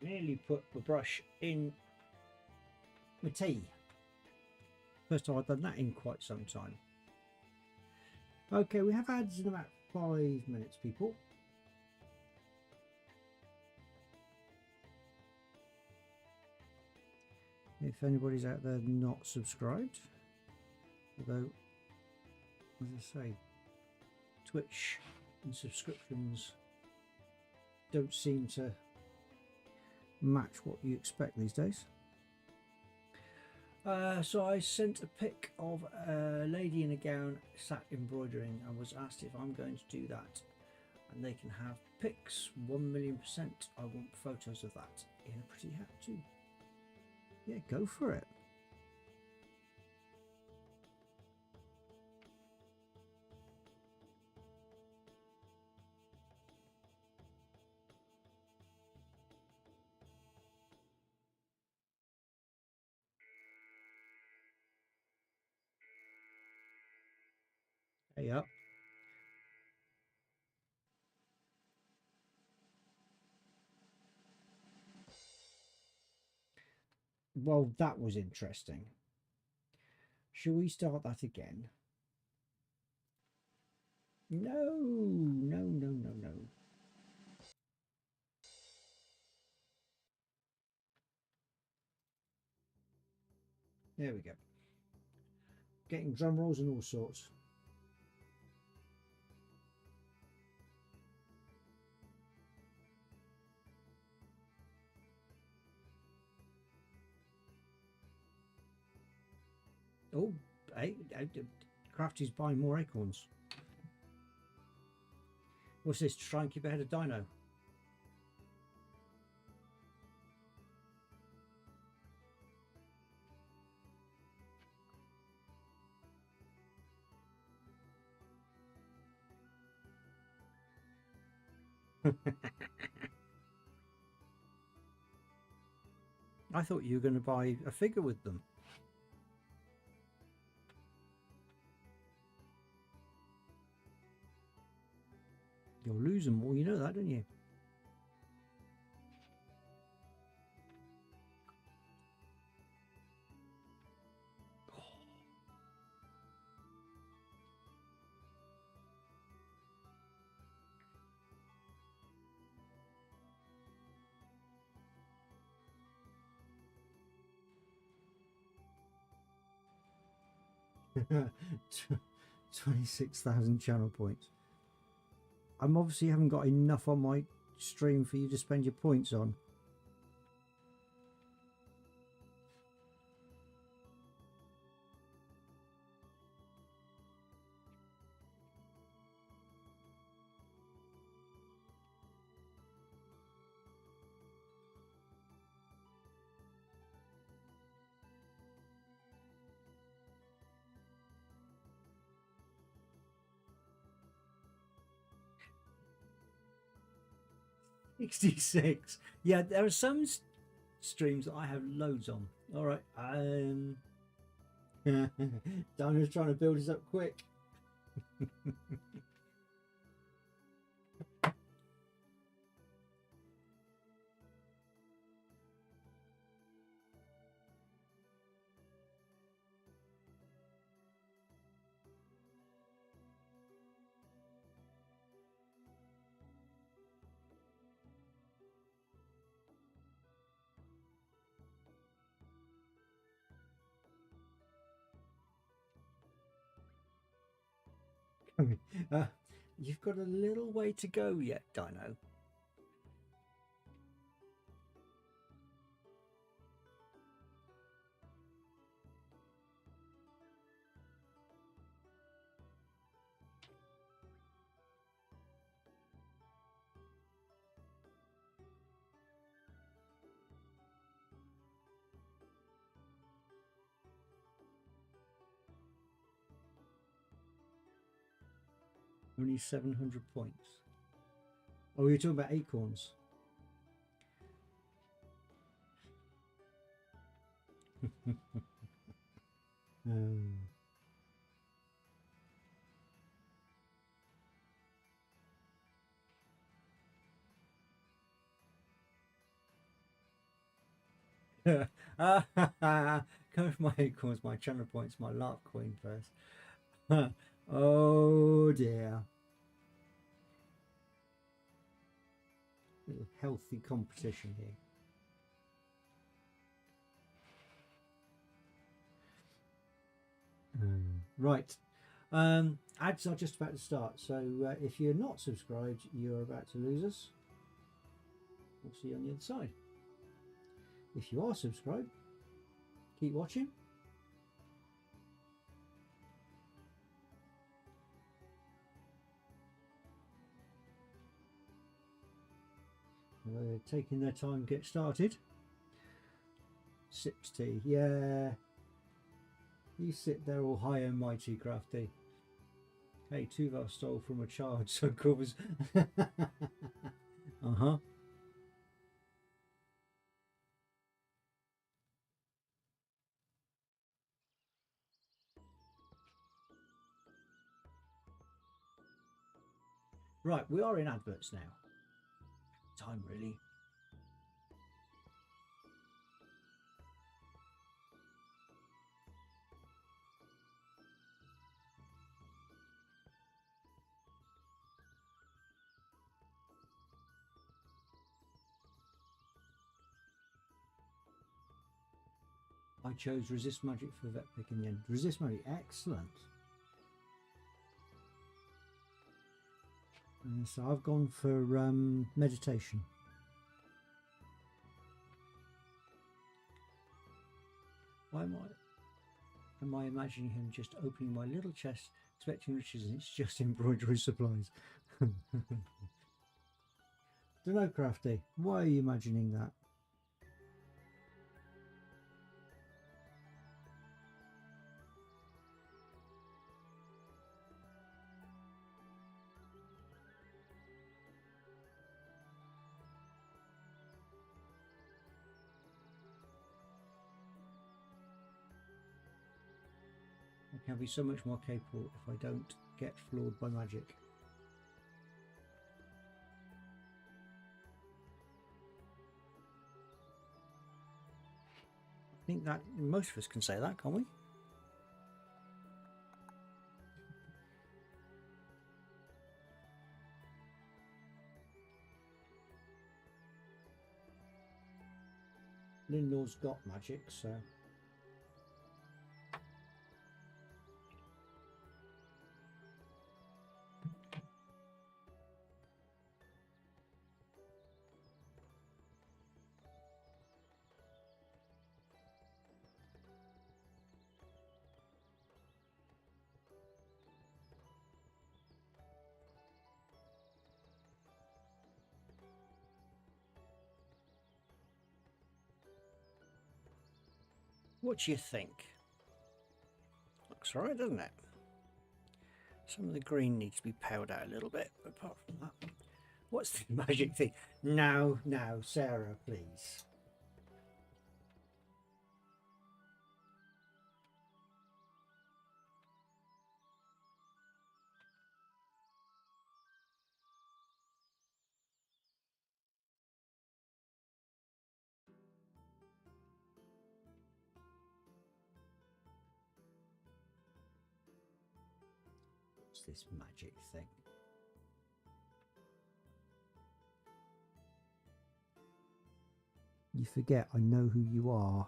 Nearly put the brush in my tea. First time I've done that in quite some time. Okay, we have ads in about 5 minutes, people. If anybody's out there not subscribed, although, as I say, Twitch and subscriptions don't seem to match what you expect these days. So I sent a pic of a lady in a gown sat embroidering and was asked if I'm going to do that, and they can have pics 1,000,000%. I want photos of that in a pretty hat too. Yeah, go for it. Yep. Well, that was interesting. Shall we start that again? No, no, no, no, no. There we go. Getting drum rolls and all sorts. Oh, hey, Crafty's buying more acorns. What's this? Try and keep ahead of Dino. I thought you were going to buy a figure with them. You'll lose them all, you know that, don't you? Oh. 26,000 channel points. I'm obviously haven't got enough on my stream for you to spend your points on. $66. Yeah, there are some streams that I have loads on. All right. Dino's trying to build us up quick. uh, you've got a little way to go yet, Dino. Only 700 points. Oh, you're talking about acorns. um, Come for my acorns, my channel points, my lark coin first. Oh dear. Little healthy competition here. Right. Ads are just about to start, so if you're not subscribed, you're about to lose us. We'll see you on the other side. If you are subscribed, keep watching. They're taking their time to get started. Sips tea, yeah. You sit there all high and mighty, Crafty. Hey, Tuvar stole from a child, so covers. Uh-huh. Right, we are in adverts now. Time, really. I chose Resist Magic for Vet Pick in the end. Resist Magic, excellent. And so I've gone for meditation. Why am I imagining him just opening my little chest, expecting riches, and it's just embroidery supplies? Don't know, Crafty. Why are you imagining that? I can be so much more capable if I don't get floored by magic. I think that most of us can say that, can't we? Lindor's got magic, so... What do you think? Looks alright, doesn't it? Some of the green needs to be powdered out a little bit, but apart from that... What's the magic thing? Now, Sarah, please. What's this magic thing? You forget I know who you are.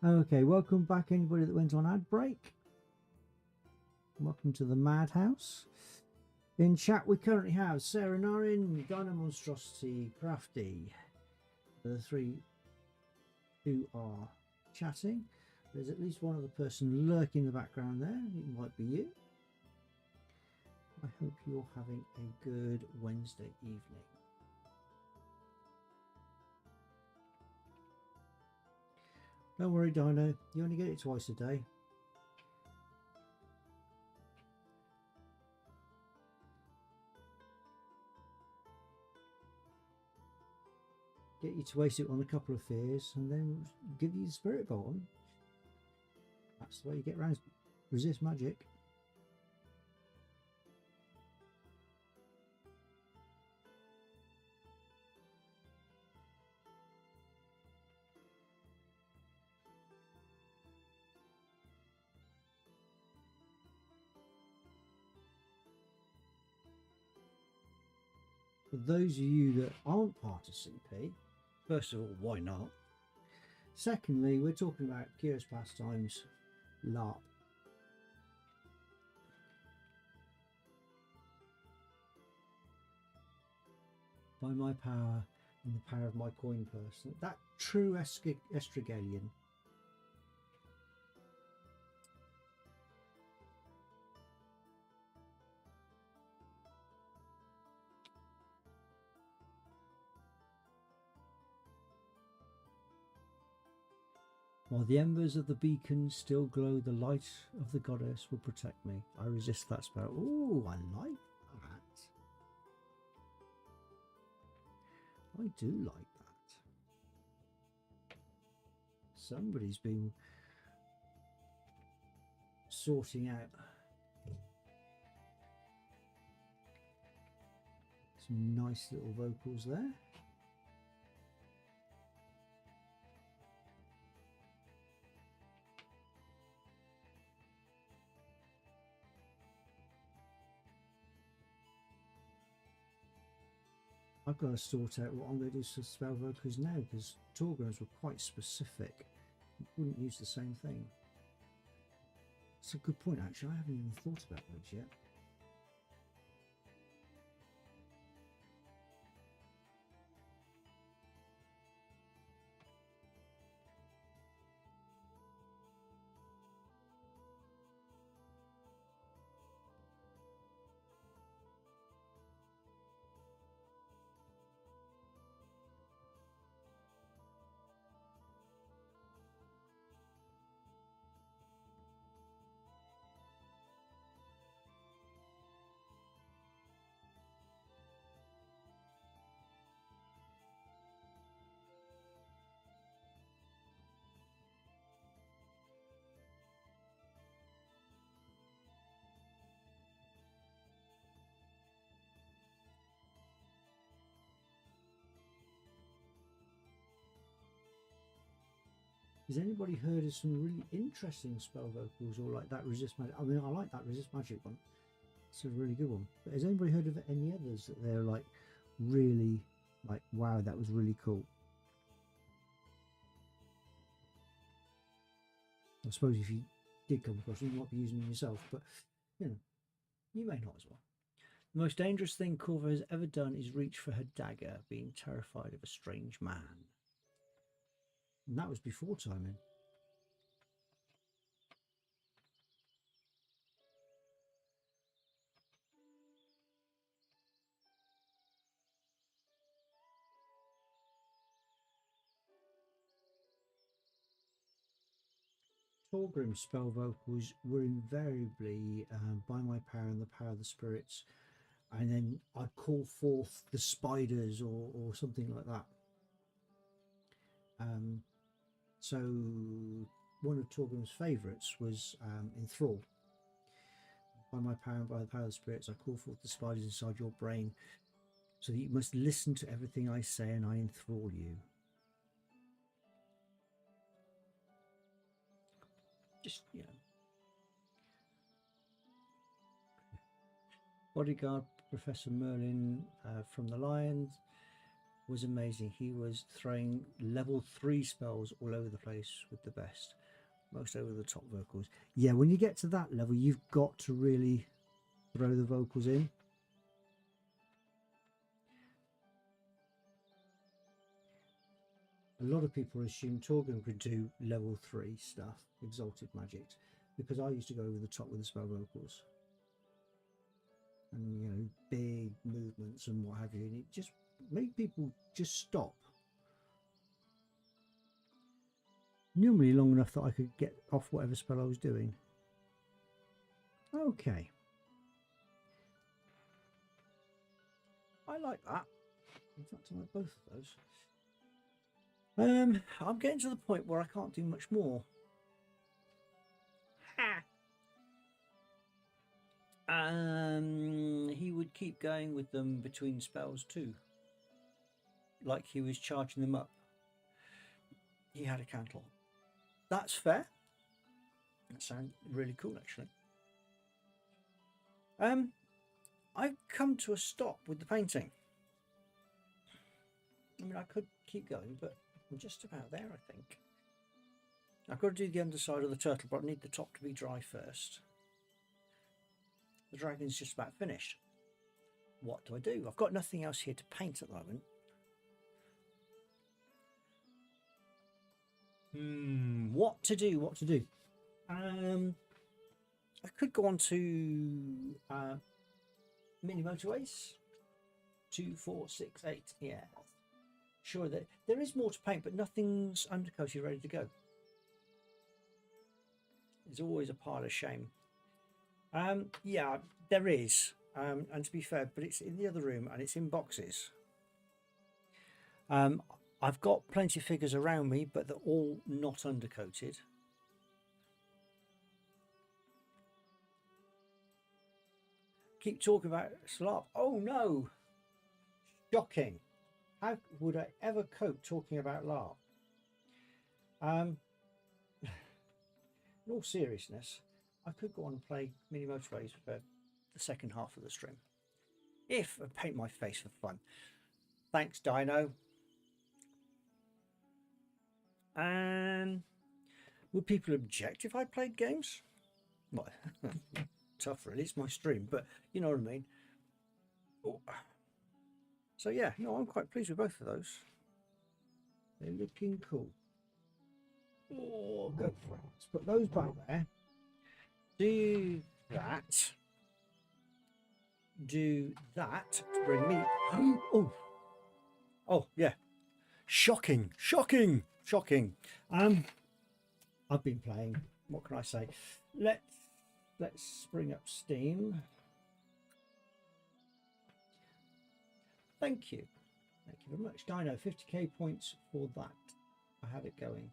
Okay, welcome back, anybody that went on ad break. Welcome to the Madhouse. In chat, we currently have Sarah Narin, Dino Monstrosity, Crafty, the three who are chatting. There's at least one other person lurking in the background there. It might be you. I hope you're having a good Wednesday evening. Don't worry, Dino. You only get it twice a day. Get you to waste it on a couple of fears and then give you the Spirit Bolt. That's the way you get around resist magic. For those of you that aren't part of CP, first of all, why not? Secondly, we're talking about Curious Pastimes LARP. By my power and the power of my coin purse. That true Estragalian. While the embers of the beacon still glow, the light of the goddess will protect me. I resist that spell. Ooh, I like that. I do like that. Somebody's been sorting out some nice little vocals there. I've got to sort out what I'm going to do for spell vocals now, because Torgrim's were quite specific. You wouldn't use the same thing. It's a good point, actually. I haven't even thought about those yet. Has anybody heard of some really interesting spell vocals or like that resist magic? I mean, I like that resist magic one. It's a really good one. But has anybody heard of any others that they're like really like, wow, that was really cool? I suppose if you did come across them, you might be using them yourself, but you know, you may not as well. The most dangerous thing Corva has ever done is reach for her dagger, being terrified of a strange man. And that was before timing. Torgrim's spell vocals were invariably by my power and the power of the spirits, and then I'd call forth the spiders or something like that. So one of Torgrim's favourites was Enthrall. By my power and by the power of the spirits, I call forth the spiders inside your brain, so that you must listen to everything I say and I enthrall you. Just, you know. Bodyguard Professor Merlin from the Lions. was amazing. He was throwing level 3 spells all over the place with the best, most over the top vocals. Yeah, when you get to that level, you've got to really throw the vocals in. A lot of people assume Torgun could do level 3 stuff, exalted magic, because I used to go over the top with the spell vocals. And, you know, big movements and what have you. And it just made people just stop. Normally long enough that I could get off whatever spell I was doing. Okay. I like that. In fact, I like both of those. I'm getting to the point where I can't do much more. Ha! He would keep going with them between spells too. Like he was charging them up. He had a candle. That's fair. That sounds really cool, actually. I've come to a stop with the painting. I mean, I could keep going, but I'm just about there, I think. I've got to do the underside of the turtle, but I need the top to be dry first. The dragon's just about finished. What do I do? I've got nothing else here to paint at the moment. What to do? What to do? I could go on to mini motorways. 2, 4, 6, 8. Yeah. Sure, that there is more to paint, but nothing's undercoated ready to go. There's always a pile of shame. Yeah, there is. And to be fair, but it's in the other room and it's in boxes. I've got plenty of figures around me, but they're all not undercoated. Keep talking about Slarp. Oh no! Shocking. How would I ever cope talking about LARP? In all seriousness, I could go on and play Mini Motorways for the second half of the stream. If I paint my face for fun. Thanks, Dino. And would people object if I played games? Well, tough really, it's my stream, but you know what I mean. Oh. So yeah, no, I'm quite pleased with both of those. They're looking cool. Oh, go for it. Let's put those back there. Do that. Do that to bring me. Oh, oh yeah. Shocking, shocking, shocking. I've been playing. What can I say? Let's bring up Steam. Thank you. Thank you very much. Dino, 50k points for that. I have it going.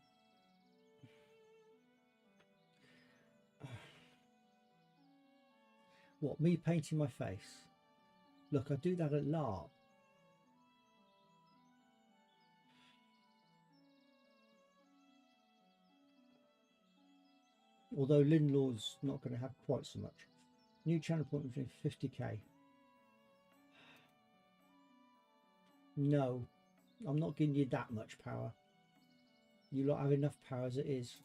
What, me painting my face? Look, I do that at LARP. Although Linlaw's not going to have quite so much. New channel point between 50k. No, I'm not giving you that much power. You lot have enough power as it is.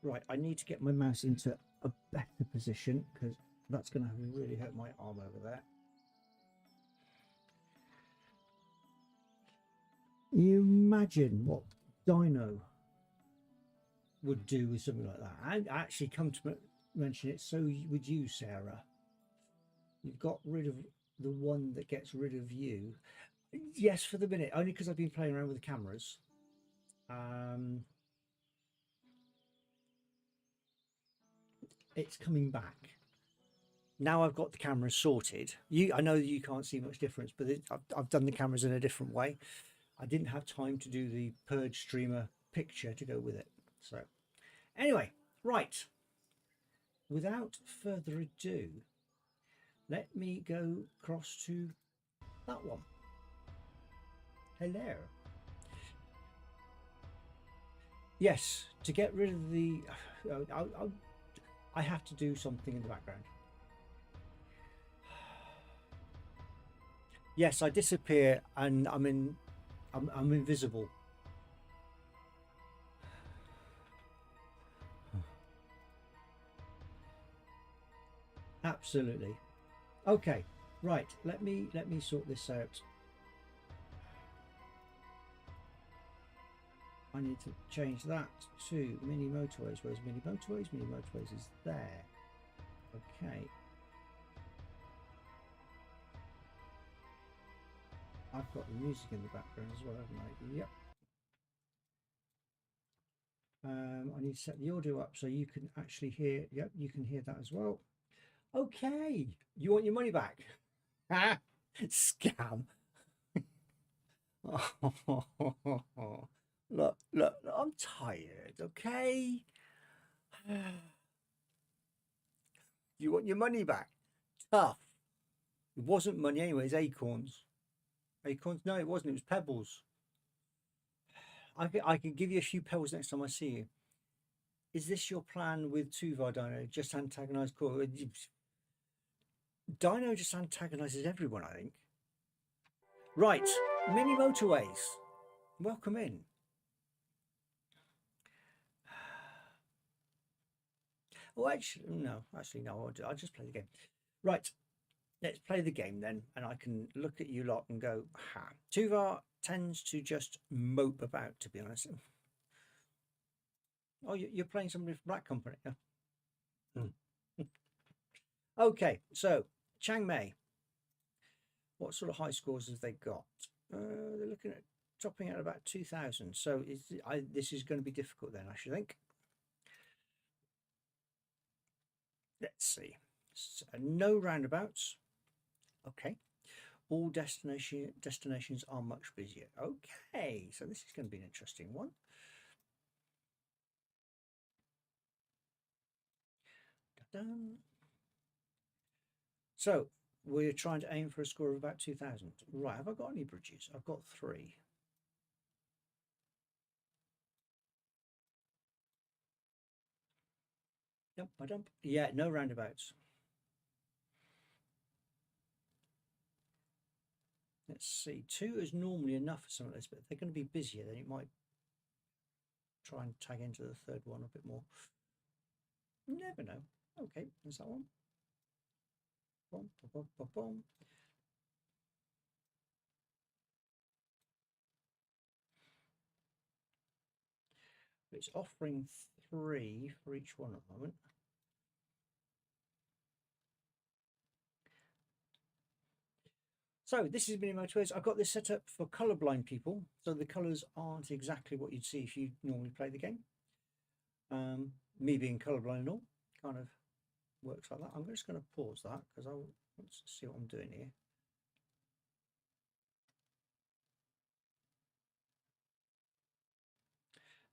Right, I need to get my mouse into a better position because that's going to really hurt my arm over there. You imagine what Dino would do with something like that. I actually come to mention it, so would you, Sarah. You've got rid of the one that gets rid of you. Yes, for the minute, only because I've been playing around with the cameras. It's coming back. Now I've got the cameras sorted. I know you can't see much difference, but I've done the cameras in a different way. I didn't have time to do the Purge streamer picture to go with it. So anyway, right. Without further ado, let me go across to that one. Hello. Yes, to get rid of the... I have to do something in the background. Yes, I disappear and I'm invisible. Absolutely. Okay, right. Let me sort this out. I need to change that to mini motorways. Where's mini motorways? Mini motorways is there. Okay. I've got the music in the background as well, haven't I? Yep. I need to set the audio up so you can actually hear. Yep, you can hear that as well. Okay. You want your money back? Scam. Look, look, I'm tired, okay? You want your money back? Tough. It wasn't money anyway, it's acorns. Acorns? No, it wasn't, it was pebbles. I can give you a few pebbles next time I see you. Is this your plan with Tuvar Dino? Just antagonize Core? Dino just antagonizes everyone, I think. Right, mini motorways. Welcome in. Oh, actually, no. I'll just play the game. Right, let's play the game then, and I can look at you lot and go, ha. Tuvar tends to just mope about, to be honest. Oh, you're playing somebody from Black Company, yeah? Okay, so Chiang Mai. What sort of high scores have they got? They're looking at topping at about 2,000. So this is going to be difficult then, I should think. Let's see. So, no roundabouts. Okay. All destinations are much busier. Okay, so this is going to be an interesting one. Da-dum. So we're trying to aim for a score of about 2,000. Right, have I got any bridges? I've got 3. Yep, I dump. Yeah, no roundabouts. Let's see. 2 is normally enough for some of this, but if they're going to be busier, then it might try and tag into the third one a bit more. Never know. Okay, there's that one. Boom, boom, boom, boom. It's offering 3 for each one at the moment. So this is Mini Motorways. I've got this set up for colorblind people, so the colors aren't exactly what you'd see if you normally play the game. Me being colorblind and all kind of works like that. I'm just going to pause that because I want to see what I'm doing here.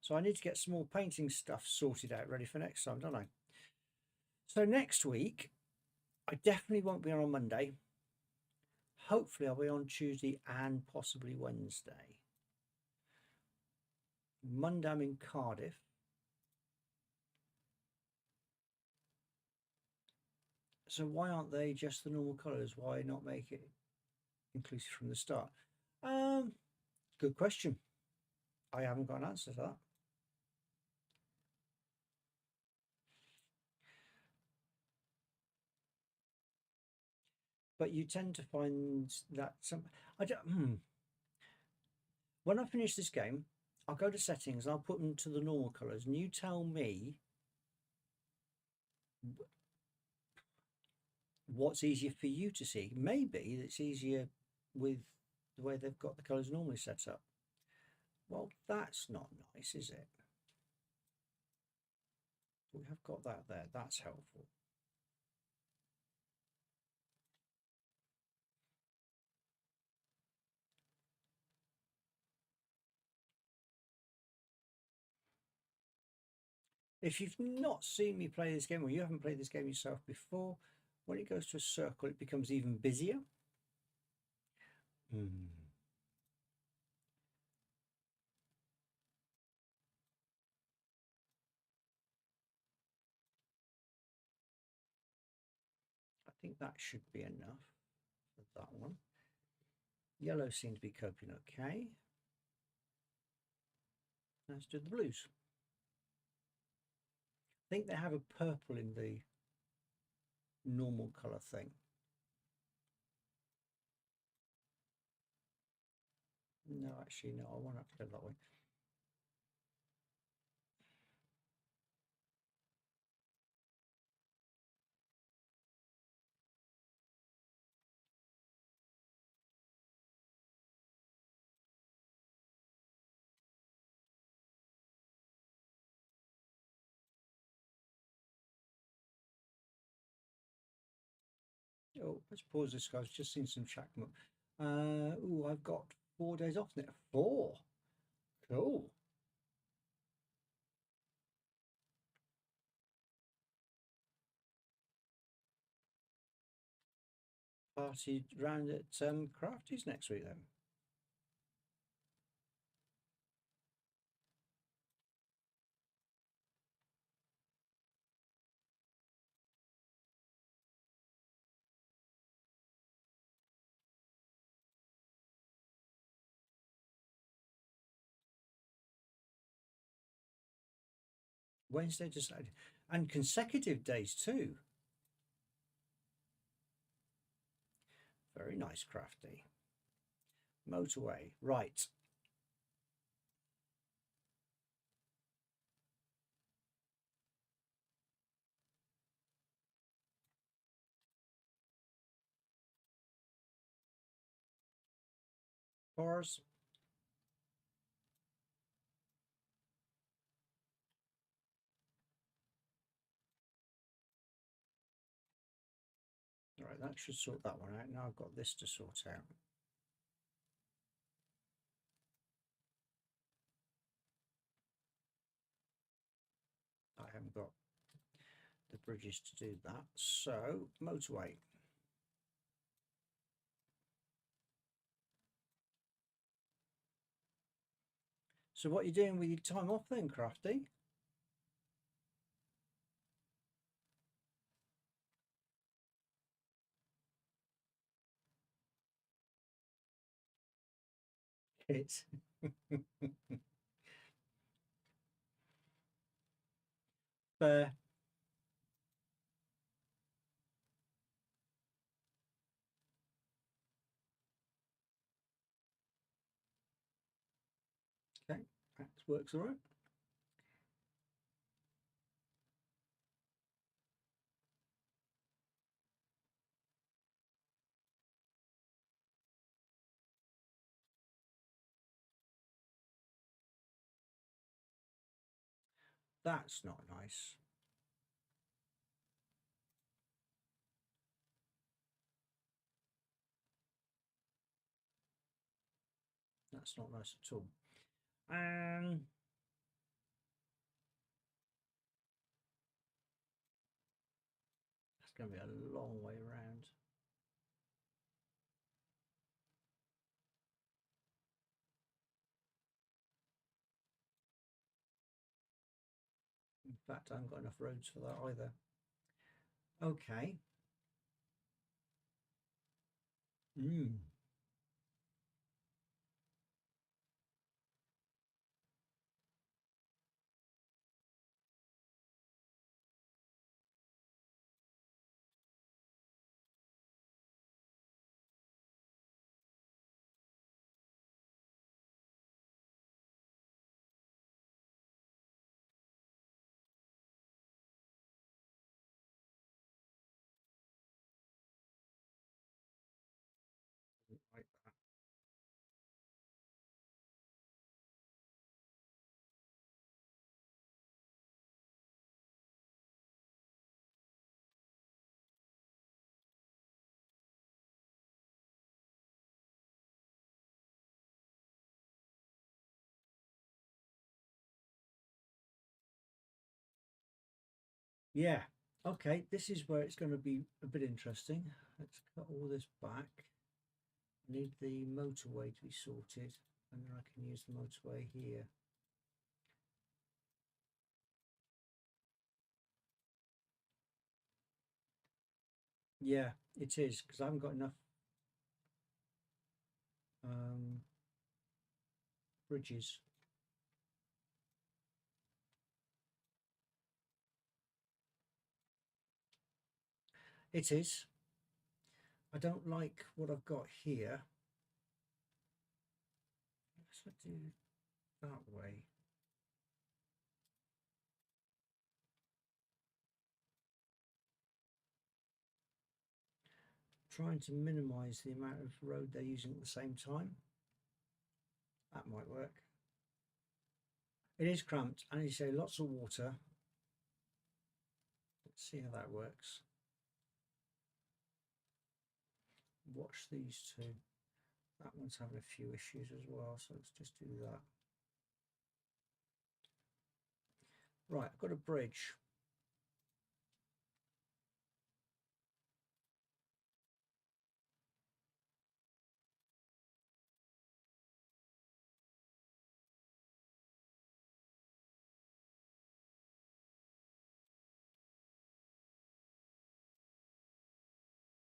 So I need to get some more painting stuff sorted out, ready for next time, don't I? So next week, I definitely won't be on Monday. Hopefully I'll be on Tuesday and possibly Wednesday. Monday I'm in Cardiff. So why aren't they just the normal colours? Why not make it inclusive from the start? Good question. I haven't got an answer to that. But you tend to find that when I finish this game, I'll go to settings and I'll put them to the normal colours, and you tell me what's easier for you to see. Maybe it's easier with the way they've got the colours normally set up. Well, that's not nice, is it? We have got that there. That's helpful. If you've not seen me play this game, or you haven't played this game yourself before, when it goes to a circle, it becomes even busier. I think that should be enough for that one. Yellow seem to be coping okay. Let's do the blues. I think they have a purple in the normal colour thing. No, actually, no, I won't have to go that way. Oh, let's pause this, guys. Just seen some chat come up. Oh, I've got 4 days off now. 4. Cool. Party round at Crafties next week then. Wednesday to Saturday. And consecutive days too. Very nice, Crafty. Motorway. Right. Cars. All right, that should sort that one out. Now I've got this to sort out. I haven't got the bridges to do that. So, motorway. So what are you doing with your time off then, Crafty? It's fair. Okay, that works all right. That's not nice. That's not nice at all. That's going to be a long way around. In fact, I haven't got enough roads for that either. Okay. Like that. Yeah. Okay, this is where it's going to be a bit interesting. Let's cut all this back. Need the motorway to be sorted, and then I can use the motorway here. Yeah, it is, because I haven't got enough. bridges. It is. I don't like what I've got here. Let's do that way. Trying to minimize the amount of road they're using at the same time. That might work. It is cramped, and you say lots of water. Let's see how that works. Watch these two. That one's having a few issues as well, so let's just do that. Right, I've got a bridge.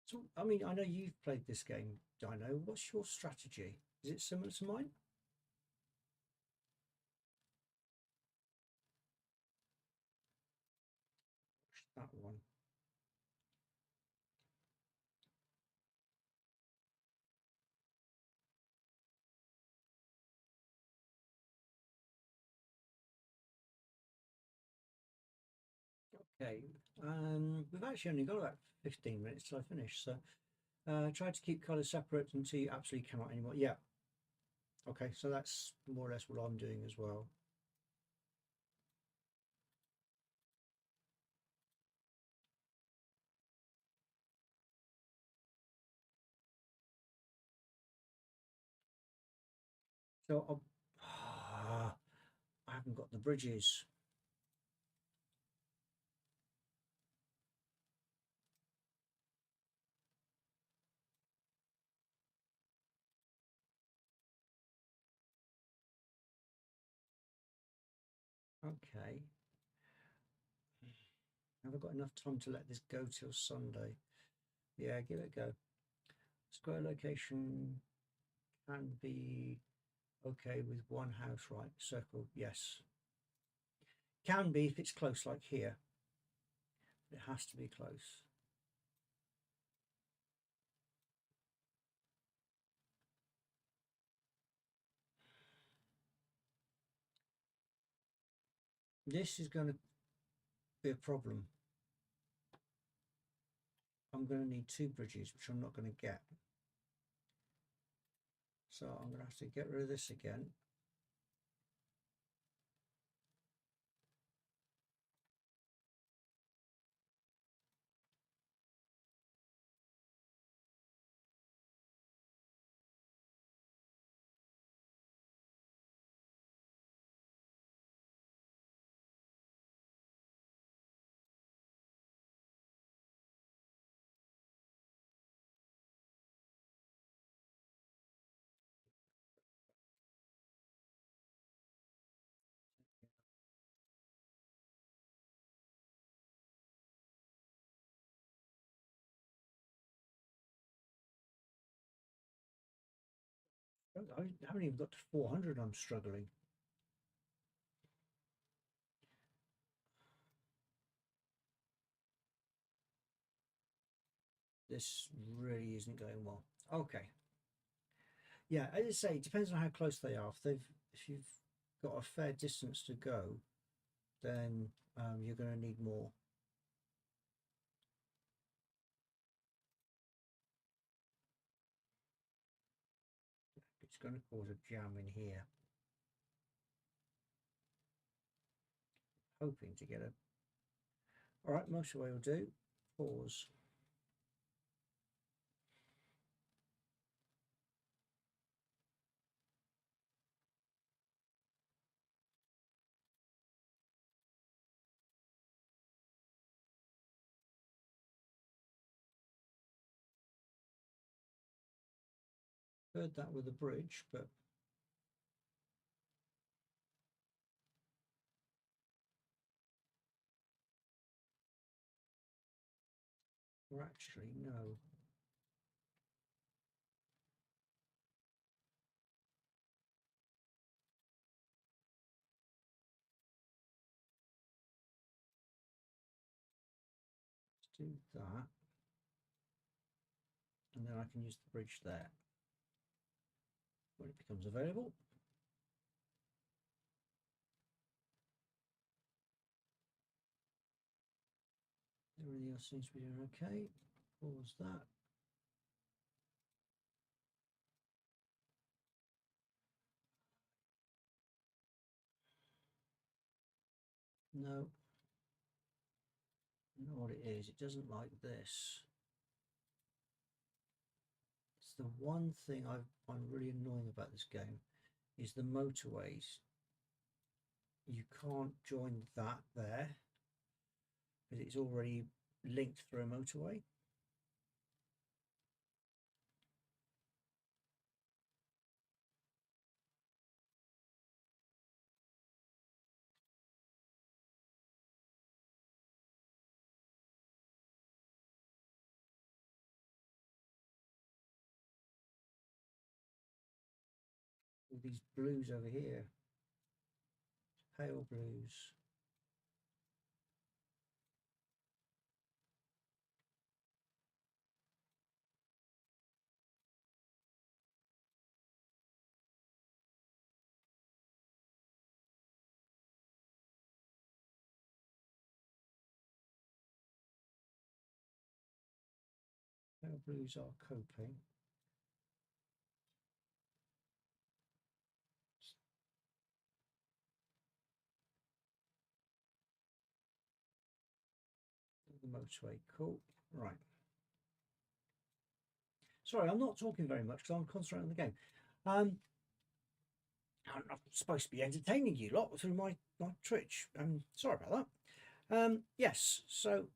So, I mean, I know you've played this game, Dino. What's your strategy? Is it similar to mine? That one. Okay, we've actually only got about 15 minutes till I finish, so try to keep colours separate until you absolutely cannot anymore. Yeah. Okay, so that's more or less what I'm doing as well. So I haven't got the bridges. Okay. Have I got enough time to let this go till Sunday? Yeah, give it a go. Square location can be okay with one house, right? Circle, yes. Can be if it's close, like here. It has to be close. This is going to be a problem. I'm going to need two bridges, which I'm not going to get. So I'm going to have to get rid of this again. I haven't even got to 400. I'm struggling. This really isn't going well. Okay. Yeah, as I say, it depends on how close they are. If you've got a fair distance to go, then you're going to need more. It's going to cause a jam in here. Hoping to get a. All right, most of the way will do. Pause. Heard that with the bridge, but or actually no. do that. And then I can use the bridge there when it becomes available. Everything else seems to be doing okay. Pause that. No. I know what it is. It doesn't like this. It's the one thing I find really annoying about this game is the motorways. You can't join that there because it's already linked through a motorway. All these blues over here, pale blues. Pale blues are coping. The motorway, cool. Right. Sorry, I'm not talking very much because I'm concentrating on the game. I'm supposed to be entertaining you lot through my Twitch. Sorry about that. Yes, so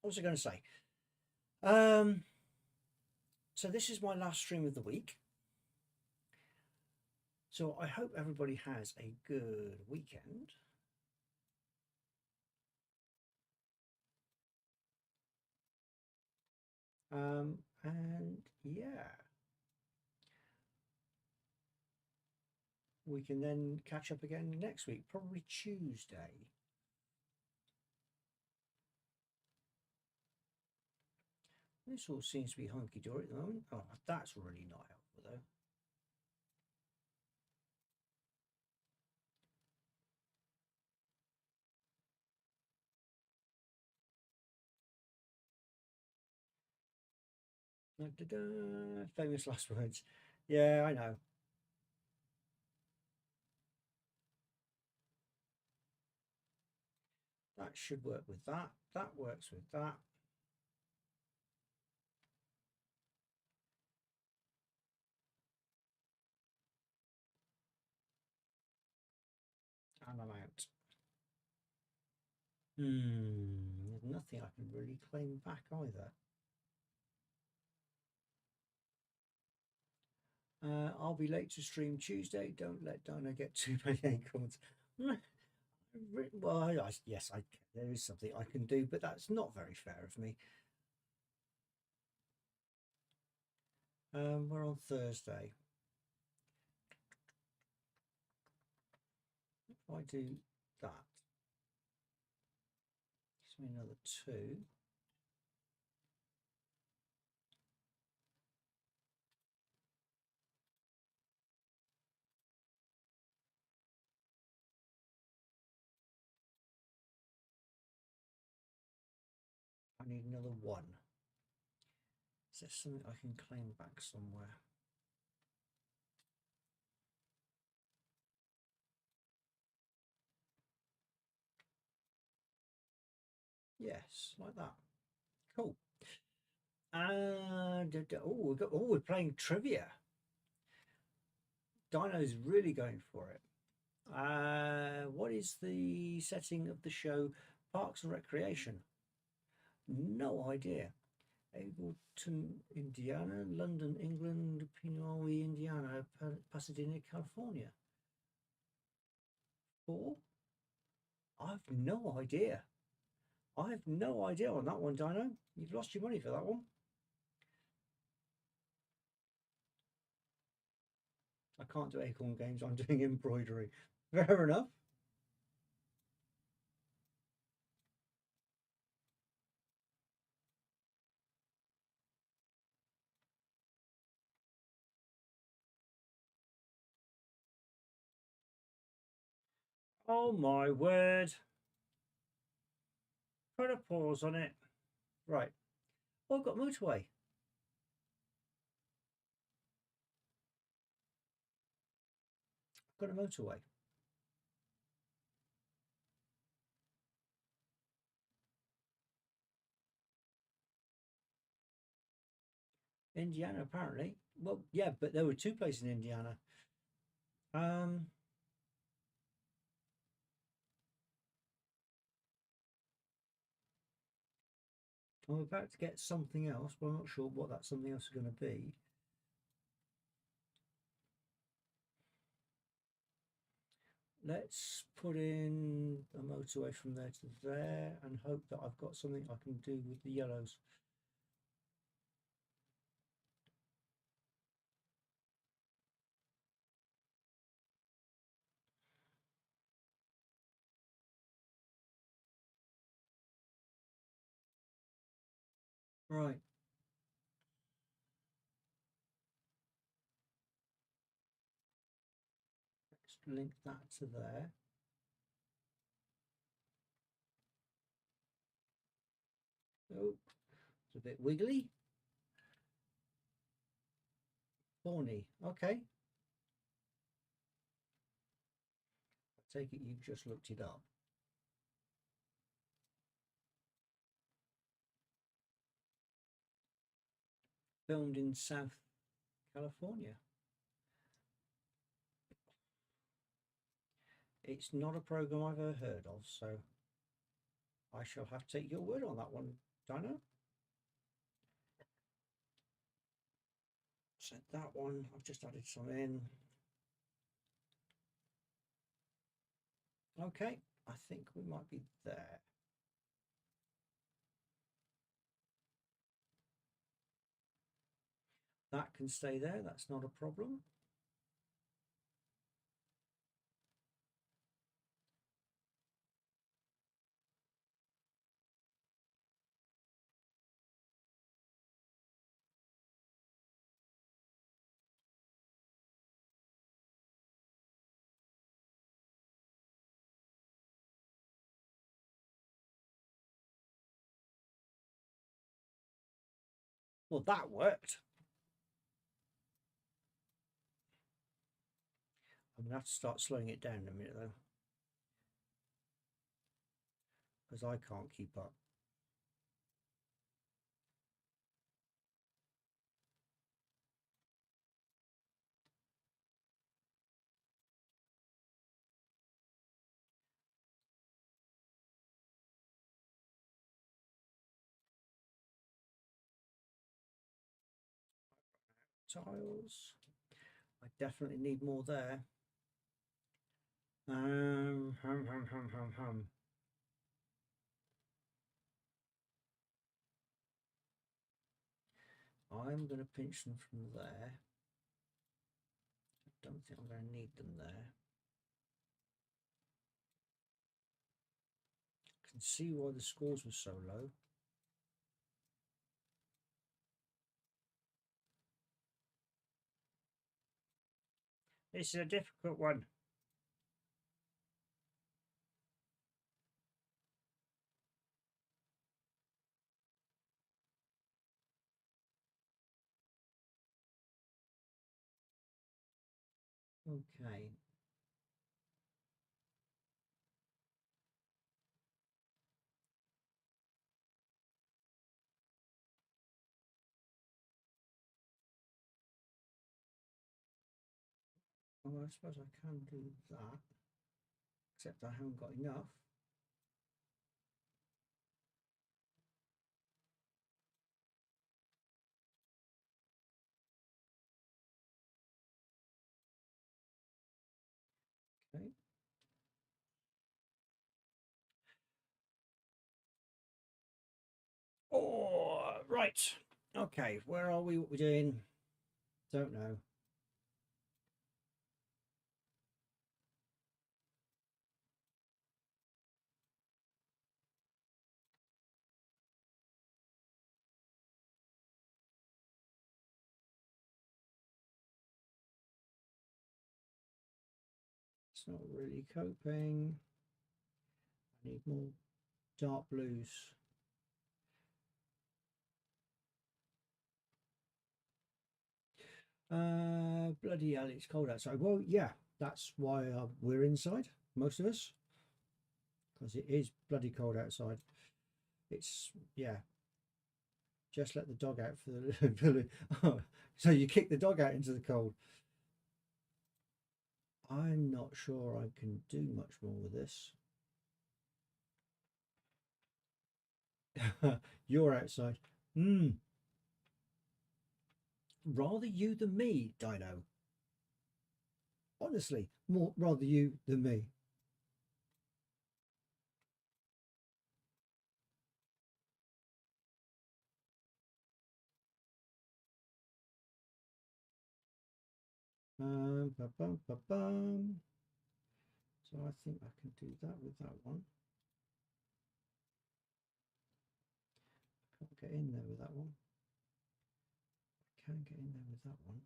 what was I going to say? So this is my last stream of the week. So I hope everybody has a good weekend. And yeah, we can then catch up again next week, probably Tuesday. This all seems to be hunky-dory at the moment. Oh, that's really not helpful though. Da, da, da. Famous last words. Yeah, I know. That should work with that. That works with that. And I'm out. There's nothing I can really claim back either. I'll be late to stream Tuesday. Don't let Dino get too many acorns. Well, yes, there is something I can do, but that's not very fair of me. We're on Thursday. If I do that, gives me another 2. I need another 1. Is there something I can claim back somewhere? Yes, like that. Cool. And we're playing trivia. Dino's really going for it. What is the setting of the show? Parks and Recreation. No idea. Ableton, Indiana, London, England, Pinoy, Indiana, Pasadena, California. 4? I've no idea. I have no idea on that one, Dino. You've lost your money for that one. I can't do Acorn Games. I'm doing embroidery. Fair enough. Oh my word. Put a pause on it. Right. Oh, I've got motorway. I've got a motorway. Indiana, apparently. Well, yeah, but there were two places in Indiana. I'm about to get something else, but I'm not sure what that something else is going to be. Let's put in a motorway from there to there and hope that I've got something I can do with the yellows. Right. Let's link that to there. Oh, it's a bit wiggly. Thorny. Okay. I take it you've just looked it up. Filmed in South California. It's not a program I've ever heard of, so I shall have to take your word on that one, Dino. So that one, I've just added some in. Okay, I think we might be there. That can stay there, that's not a problem. Well, that worked. I'm going to have to start slowing it down in a minute, though, because I can't keep up. Tiles. I definitely need more there. Hum. I'm going to pinch them from there. I don't think I'm going to need them there. I can see why the scores were so low. This is a difficult one. Okay. Well, I suppose I can do that, except I haven't got enough. Okay. Oh, right. Okay, where are we? What we're doing? Don't know. That's not really coping. I need more dark blues. Bloody hell, it's cold outside. Well, yeah, that's why we're inside, most of us, because it is bloody cold outside. It's, yeah, just let the dog out for the oh, so you kick the dog out into the cold. I'm not sure I can do much more with this. You're outside. Rather you than me, Dino. Honestly, more rather you than me. Ba-bum. So I think I can do that with that one. Can't get in there with that one. I can get in there with that one.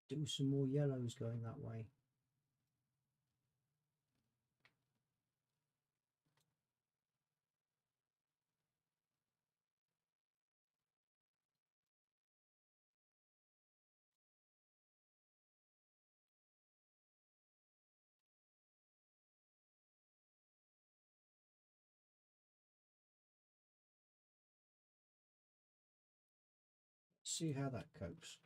Do some more yellows going that way. See how that copes.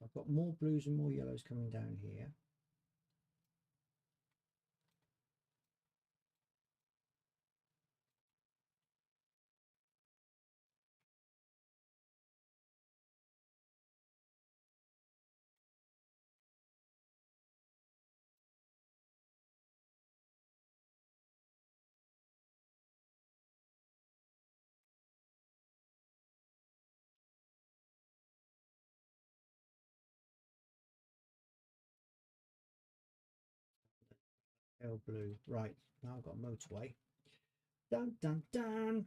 I've got more blues and more yellows coming down here. Pale blue. Right, now I've got a motorway. Dun dun dun.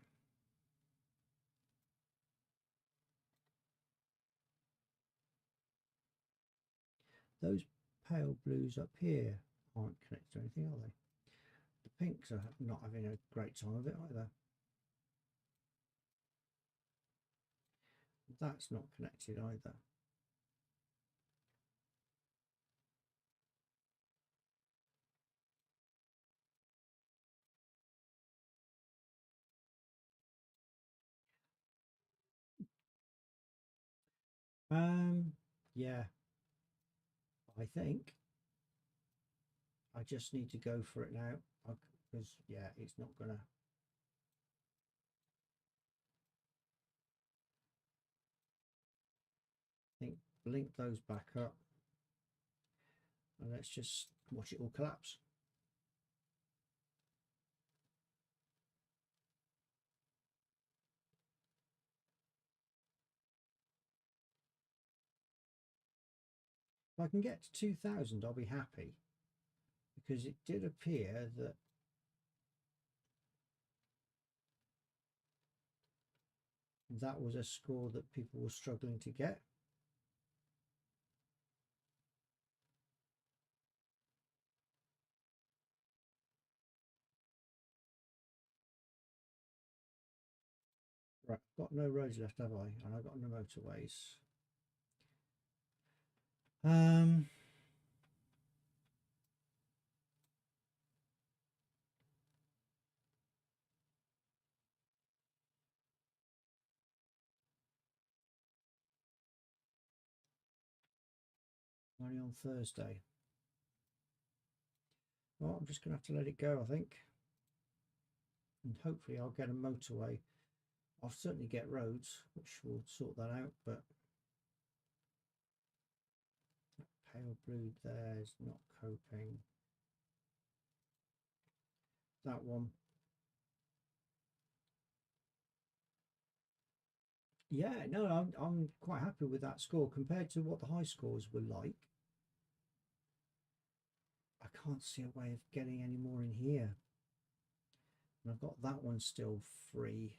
Those pale blues up here aren't connected to anything, are they? The pinks are not having a great time of it either. That's not connected either. Yeah, I think I just need to go for it now because yeah, it's not gonna. I think blink those back up and let's just watch it all collapse. If I can get to 2000, I'll be happy because it did appear that that was a score that people were struggling to get. Right, got no roads left, have I? And I've got no motorways. Only on Thursday. Well, I'm just going to have to let it go, I think. And hopefully I'll get a motorway. I'll certainly get roads, which will sort that out, but that pale blue there is not coping. That one. Yeah, no, I'm quite happy with that score compared to what the high scores were like. I can't see a way of getting any more in here. And I've got that one still free.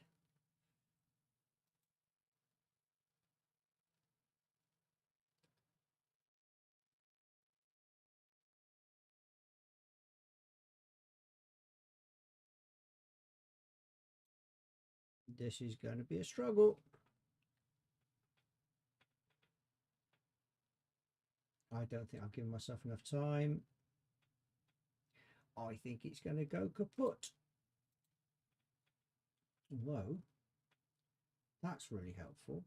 This is going to be a struggle. I don't think I've given myself enough time. I think it's going to go kaput. Although, that's really helpful.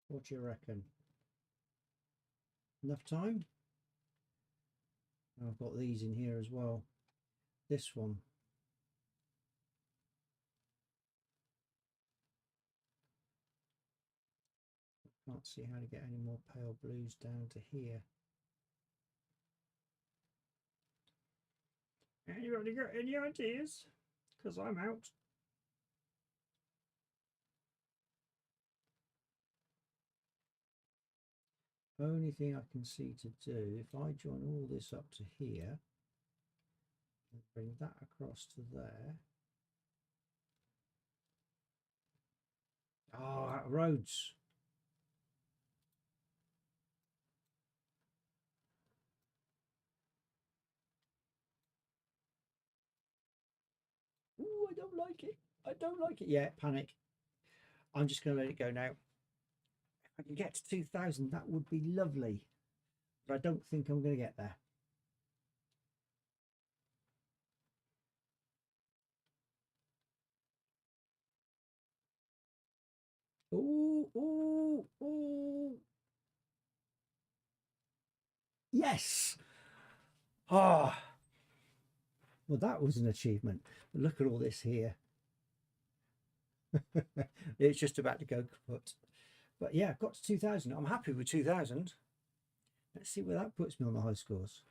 What do you reckon? Enough time? I've got these in here as well. This one. Can't see how to get any more pale blues down to here. Anybody got any ideas? Because I'm out. Only thing I can see to do, if I join all this up to here and bring that across to there. Oh, roads. Ooh, I don't like it. I don't like it. Yeah, panic. I'm just going to let it go now. If I can get to 2,000, that would be lovely. But I don't think I'm going to get there. Ooh, ooh, ooh. Yes. Ah. Well, that was an achievement. But look at all this here. It's just about to go kaput. But yeah, got to 2,000. I'm happy with 2,000. Let's see where that puts me on the high scores.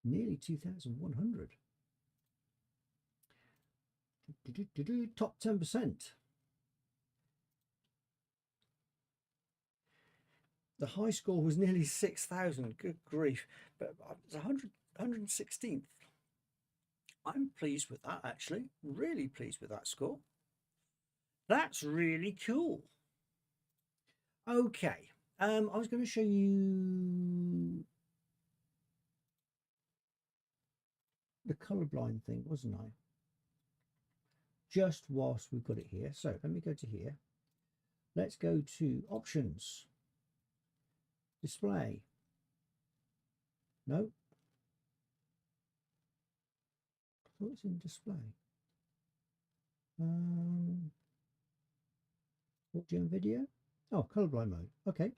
Nearly 2,100. Top 10%. The high score was nearly 6,000. Good grief. But it's 116th. I'm pleased with that, actually. Really pleased with that score. That's really cool. Okay. I was going to show you the colorblind thing, wasn't I? Just whilst we've got it here. So let me go to here. Let's go to options. Display. No. I thought it's in display. Audio and video. Oh, colorblind mode. Okay.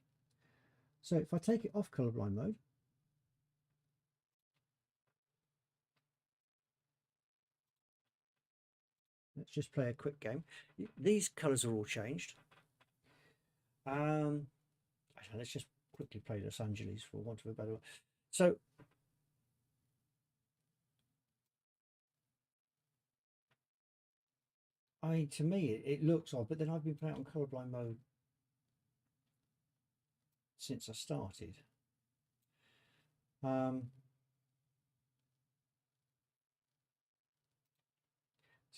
So if I take it off colorblind mode, let's just play a quick game. These colors are all changed. Let's just quickly play Los Angeles for want of a better one. So to me, it looks odd, but then I've been playing on colorblind mode since I started. Let's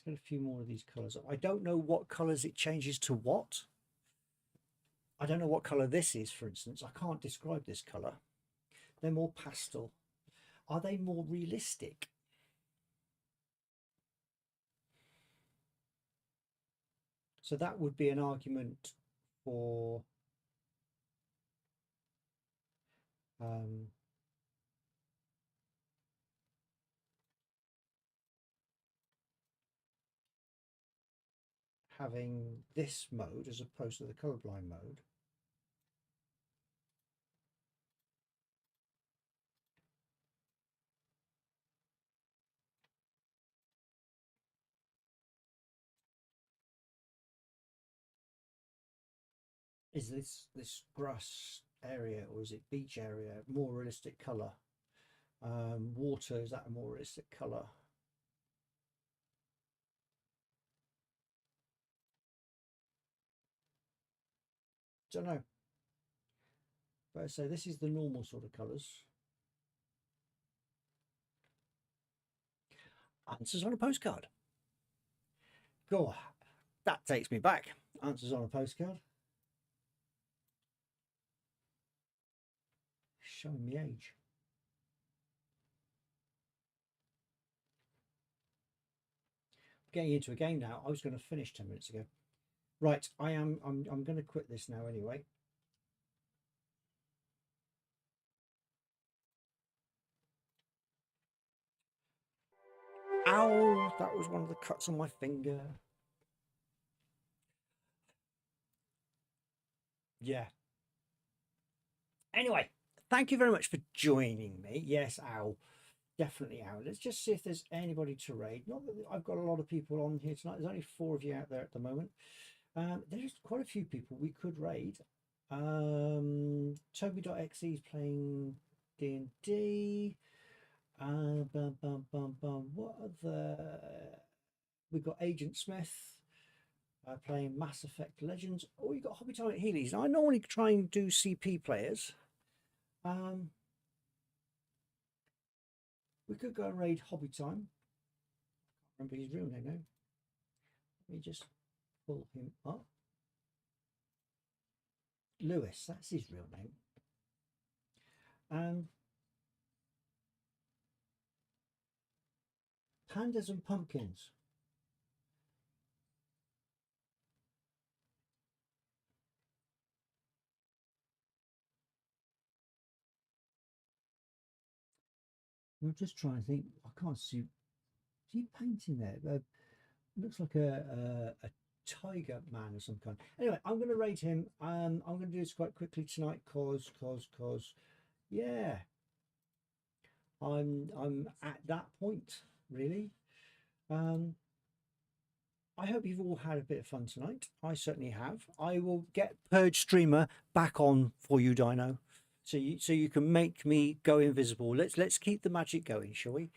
get a few more of these colors. I don't know what colors it changes to what. I don't know what color this is, for instance. I can't describe this color. They're more pastel. Are they more realistic? So that would be an argument for having this mode as opposed to the colorblind mode. Is this grass area, or is it beach area, more realistic color? Water, is that a more realistic color? Don't know. But I say this is the normal sort of colours. Answers on a postcard. Cool. That takes me back. Answers on a postcard. Showing me age. Getting into a game now. I was going to finish 10 minutes ago. Right, I'm going to quit this now anyway. Ow, that was one of the cuts on my finger. Yeah. Anyway, thank you very much for joining me. Yes, ow. Definitely out. Let's just see if there's anybody to raid. Not that I've got a lot of people on here tonight. There's only 4 of you out there at the moment. There's quite a few people we could raid. Toby.exe is playing D&D. What other? We've got Agent Smith playing Mass Effect Legends. Oh, you've got Hobby Time at Healy's. Now, I normally try and do CP players. We could go and raid Hobby Time. I can't remember his real name now. Let me just pull him up. Lewis, that's his real name. Pandas and Pumpkins. I'm just trying to think. I can't see. Is he painting there? Looks like a tiger man of some kind. Anyway, I'm going to rate him. I'm going to do this quite quickly tonight, cause yeah, I'm at that point really. I hope you've all had a bit of fun tonight. I certainly have. I will get Purge Streamer back on for you, Dino, so you can make me go invisible. Let's keep the magic going, shall we?